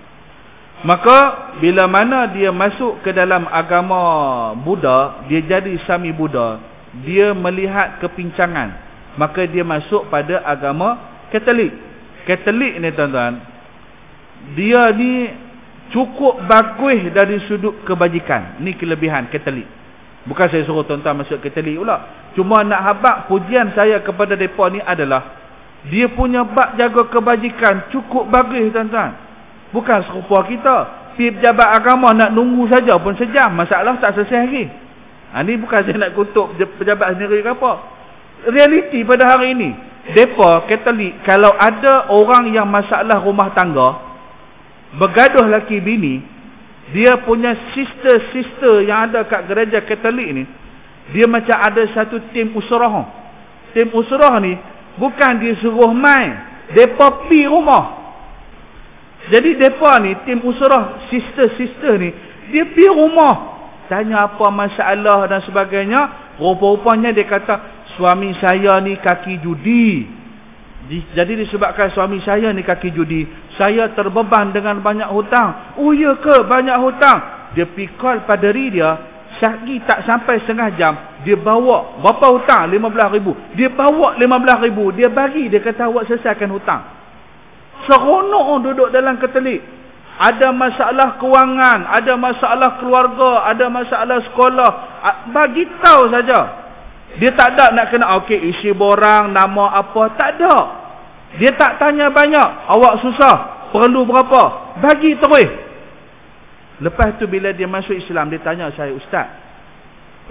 Maka bila mana dia masuk ke dalam agama Buddha, dia jadi Sami Buddha, dia melihat kepincangan, maka dia masuk pada agama Katolik. Katolik ni tuan-tuan, dia ni cukup bagus dari sudut kebajikan. Ni kelebihan Katolik. Bukan saya suruh tuan-tuan masuk Katolik pula. Cuma nak habaq pujian saya kepada mereka ni adalah dia punya bab jaga kebajikan cukup bagus tuan-tuan. Bukan serupa kita. Pergi pejabat agama nak nunggu saja pun sejam, masalah tak selesai lagi. Ni bukan saya nak kutuk pejabat sendiri ke apa. Realiti pada hari ini, mereka Katolik, kalau ada orang yang masalah rumah tangga, bergaduh laki bini, dia punya sister-sister yang ada kat gereja Katolik ni, dia macam ada satu tim usrah. Tim usrah ni bukan dia suruh main, depa pi rumah. Jadi depa ni tim usrah, sister-sister ni, dia pi rumah, tanya apa masalah dan sebagainya. Rupa-rupanya dia kata suami saya ni kaki judi. Jadi disebabkan suami saya ni kaki judi, saya terbeban dengan banyak hutang. Oh ya ke, banyak hutang? Dia pikul paderi dia, sehari tak sampai setengah jam, dia bawa berapa hutang? 15,000. Dia bawa 15,000, dia bagi, dia kata awak selesaikan hutang. Seronok duduk dalam Katolik. Ada masalah kewangan, ada masalah keluarga, ada masalah sekolah, bagi tahu saja. Dia tak ada nak kena isi borang, nama apa, tak ada. Dia tak tanya banyak, awak susah, perlu berapa, bagi terus. Lepas tu bila dia masuk Islam, dia tanya saya, Ustaz,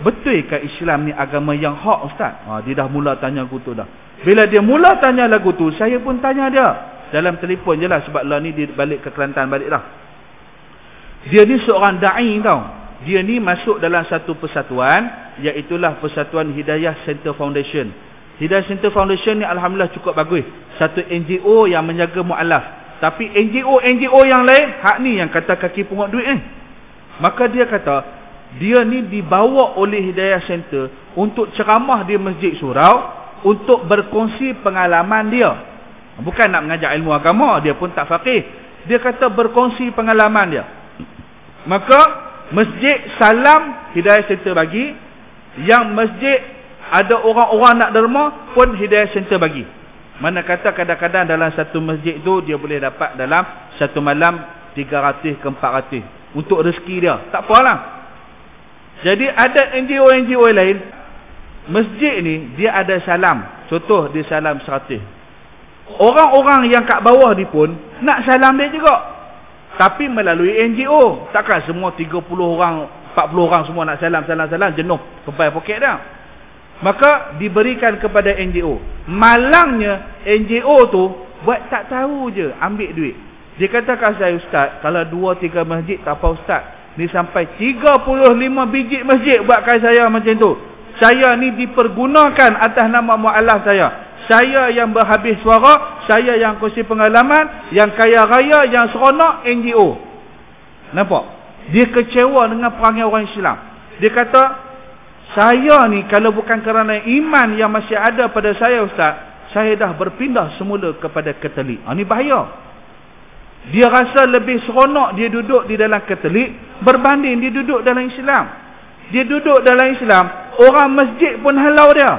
betulkah Islam ni agama yang hak Ustaz? Dia dah mula tanya aku tu dah. Bila dia mula tanya lagu tu, saya pun tanya dia dalam telefon je lah, sebab lah ni dia balik ke Kelantan balik dah. Dia ni seorang da'i tau. Dia ni masuk dalam satu persatuan, iaitulah Persatuan Hidayah Center Foundation. Hidayah Center Foundation ni alhamdulillah cukup bagus. Satu NGO yang menjaga mu'alaf. Tapi NGO yang lain, hak ni yang kata kaki pungut duit ni. Maka dia kata, dia ni dibawa oleh Hidayah Center untuk ceramah di Masjid Surau, untuk berkongsi pengalaman dia. Bukan nak mengajar ilmu agama, dia pun tak faqih. Dia kata berkongsi pengalaman dia. Maka masjid salam Hidayah Center bagi, yang masjid ada orang-orang nak derma pun Hidayah Center bagi. Mana kata kadang-kadang dalam satu masjid tu dia boleh dapat dalam satu malam 300 ke 400 untuk rezeki dia. Tak apalah. Jadi ada NGO lain, masjid ni dia ada salam. Contoh dia salam 100. Orang-orang yang kat bawah ni pun nak salam dia juga, tapi melalui NGO. Takkan semua 30 orang 40 orang semua nak salam jenuh kepala poket dah. Maka diberikan kepada NGO. Malangnya NGO tu buat tak tahu je, ambil duit. Dia katakan saya, ustaz, kalau 2-3 masjid tak apa ustaz, ni sampai 35 biji masjid buatkan saya macam tu. Saya ni dipergunakan atas nama mu'alaf saya. Saya yang berhabis suara, saya yang kongsi pengalaman, yang kaya raya, yang seronok, NGO. Nampak? Dia kecewa dengan perangai orang Islam. Dia kata, saya ni kalau bukan kerana iman yang masih ada pada saya ustaz, saya dah berpindah semula kepada Katolik. Ini bahaya. Dia rasa lebih seronok dia duduk di dalam Katolik berbanding dia duduk dalam Islam. Dia duduk dalam Islam, orang masjid pun halau dia.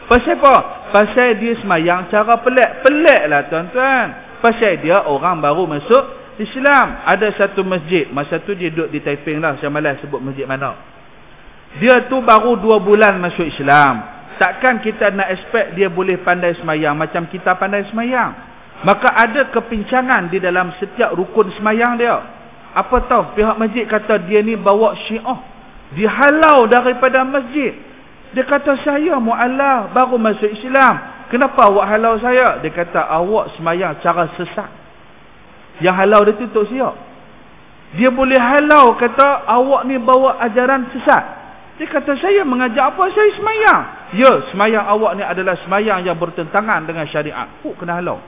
Pasal apa? Pasal dia semayang cara pelik. Pelik lah tuan-tuan. Pasal dia orang baru masuk Islam. Ada satu masjid, masa tu dia duduk di Taiping lah, saya malas sebut masjid mana. Dia tu baru 2 bulan masuk Islam. Takkan kita nak expect dia boleh pandai semayang macam kita pandai semayang. Maka ada kepincangan di dalam setiap rukun semayang dia. Apa tahu pihak masjid kata dia ni bawa Syiah, dihalau daripada masjid. Dia kata, saya mu'alaf baru masuk Islam, kenapa awak halau saya? Dia kata, awak semayang cara sesat. Yang halau dia tu Tok Siap. Dia boleh halau, kata awak ni bawa ajaran sesat. Dia kata, saya mengajak apa? Saya semayang. Ya, semayang awak ni adalah semayang yang bertentangan dengan syariat. Kena halau.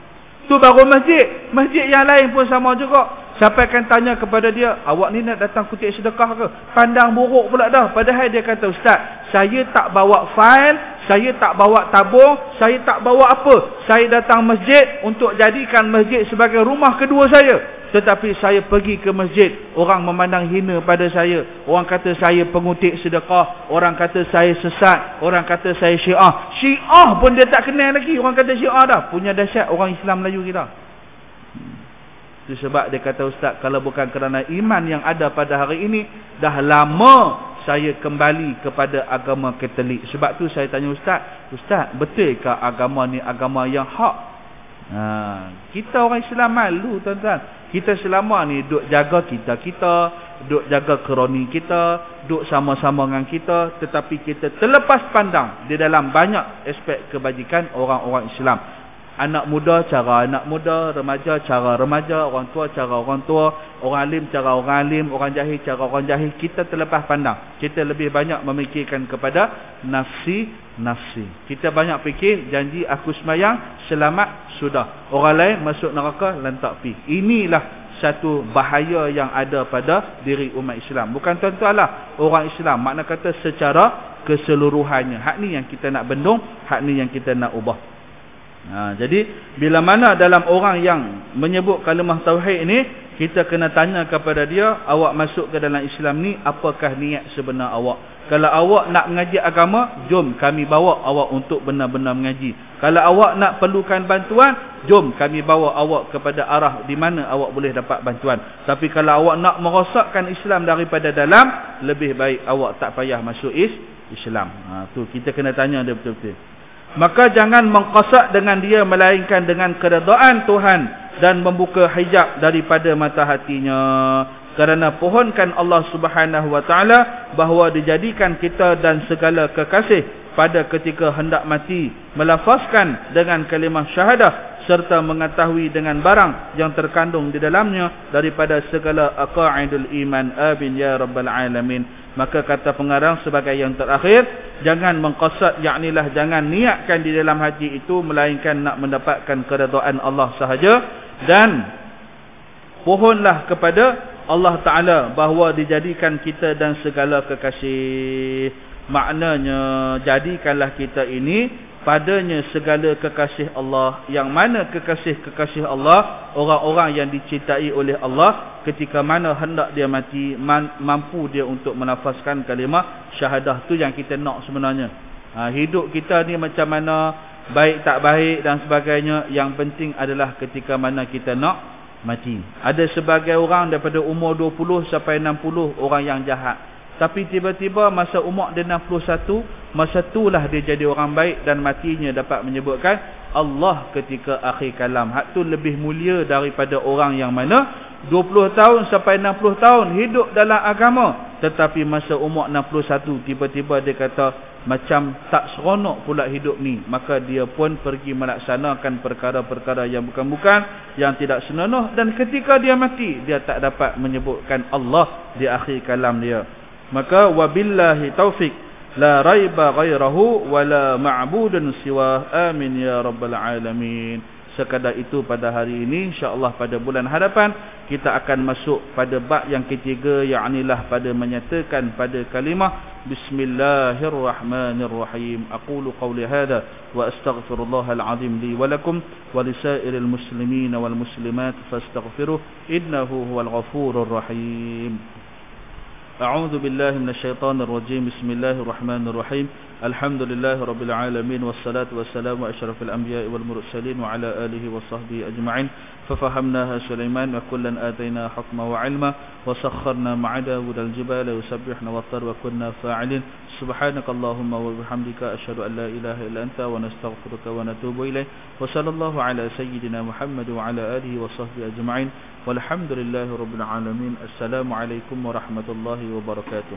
Tu baru masjid. Masjid yang lain pun sama juga. Sampai kan tanya kepada dia, awak ni nak datang kutip sedekah ke? Pandang buruk pula dah. Padahal dia kata, ustaz, saya tak bawa fail, saya tak bawa tabung, saya tak bawa apa. Saya datang masjid untuk jadikan masjid sebagai rumah kedua saya. Tetapi saya pergi ke masjid, orang memandang hina pada saya. Orang kata saya pengutip sedekah, orang kata saya sesat, orang kata saya Syiah. Syiah pun dia tak kenal lagi, orang kata Syiah dah. Punya dahsyat orang Islam Melayu kita. Itu sebab dia kata, ustaz, kalau bukan kerana iman yang ada pada hari ini, dah lama saya kembali kepada agama Katolik. Sebab tu saya tanya ustaz, betulkah agama ni agama yang hak? Kita orang Islam malu tuan-tuan. Kita selama ni duk jaga kita, duk jaga kroni kita, duk sama-sama dengan kita, tetapi kita terlepas pandang di dalam banyak aspek kebajikan orang-orang Islam. Anak muda cara anak muda, remaja cara remaja, orang tua cara orang tua, orang alim cara orang alim, orang jahil cara orang jahil. Kita terlepas pandang. Kita lebih banyak memikirkan kepada nafsi. Kita banyak fikir, janji aku semayang, selamat, sudah. Orang lain masuk neraka, lantak pi. Inilah satu bahaya yang ada pada diri umat Islam. Bukan tuan-tuan lah orang Islam, makna kata secara keseluruhannya. Hak ni yang kita nak bendung, hak ni yang kita nak ubah. Jadi bila mana dalam orang yang menyebut kalimah tauhid ni, kita kena tanya kepada dia, awak masuk ke dalam Islam ni, apakah niat sebenar awak? Kalau awak nak mengaji agama, jom kami bawa awak untuk benar-benar mengaji. Kalau awak nak perlukan bantuan, jom kami bawa awak kepada arah di mana awak boleh dapat bantuan. Tapi kalau awak nak merosakkan Islam daripada dalam, lebih baik awak tak payah masuk Islam. Tu kita kena tanya dia betul-betul. Maka jangan mengqasad dengan dia, melainkan dengan keredaan Tuhan dan membuka hijab daripada mata hatinya. Kerana pohonkan Allah Subhanahu wa taala bahawa dijadikan kita dan segala kekasih pada ketika hendak mati melafazkan dengan kalimah syahadah serta mengetahui dengan barang yang terkandung di dalamnya daripada segala aqaidul iman. Amin ya rabbal alamin. Maka kata pengarang sebagai yang terakhir, jangan mengqasad, yaknilah jangan niatkan di dalam hati itu melainkan nak mendapatkan keredaan Allah sahaja, dan pohonlah kepada Allah Ta'ala bahawa dijadikan kita dan segala kekasih. Maknanya jadikanlah kita ini padanya segala kekasih Allah. Yang mana kekasih-kekasih Allah? Orang-orang yang dicintai oleh Allah, ketika mana hendak dia mati, mampu dia untuk menafaskan kalimah syahadah. Tu yang kita nak sebenarnya. Hidup kita ni macam mana, baik tak baik dan sebagainya, yang penting adalah ketika mana kita nak mati. Ada sebagai orang daripada umur 20 sampai 60 orang yang jahat. Tapi tiba-tiba masa umur dia 61, masa itulah dia jadi orang baik dan matinya dapat menyebutkan Allah ketika akhir kalam. Hak tu lebih mulia daripada orang yang mana 20 tahun sampai 60 tahun hidup dalam agama, tetapi masa umur 61 tiba-tiba dia kata macam tak seronok pula hidup ni, maka dia pun pergi melaksanakan perkara-perkara yang bukan-bukan, yang tidak senonoh, dan ketika dia mati dia tak dapat menyebutkan Allah di akhir kalam dia. Maka wabillahi taufik la raiba ghairahu wala ma'budun siwa, amin ya rabbal alamin. Sekadar itu pada hari ini. InsyaAllah pada bulan hadapan kita akan masuk pada bab yang ketiga, yaknilah pada menyatakan pada kalimah Bismillahirrahmanirrahim. Aqulu qawli hadha wa astaghfirullahal azim li wa lakum wa lisairil muslimin wal muslimat fastaghfiruh innahu huwal ghafurur rahim. أعوذ بالله من الشيطان الرجيم. بسم الله الرحمن الرحيم. الحمد لله رب العالمين والصلاة والسلام أشرف الأنبياء والمرسلين وعلى آله وصحبه أجمعين. ففهمناها سليمان وكلا آتينا حكما وعلما وسخرنا مع داود الجبال يسبحن والطير وكنا فاعلين. سبحانك اللهم وبحمدك أشهد أن لا إله إلا أنت ونستغفرك ونتوب إليك. وصلى الله على سيدنا محمد وعلى آله وصحبه أجمعين والحمد لله رب العالمين. السلام عليكم ورحمة الله وبركاته.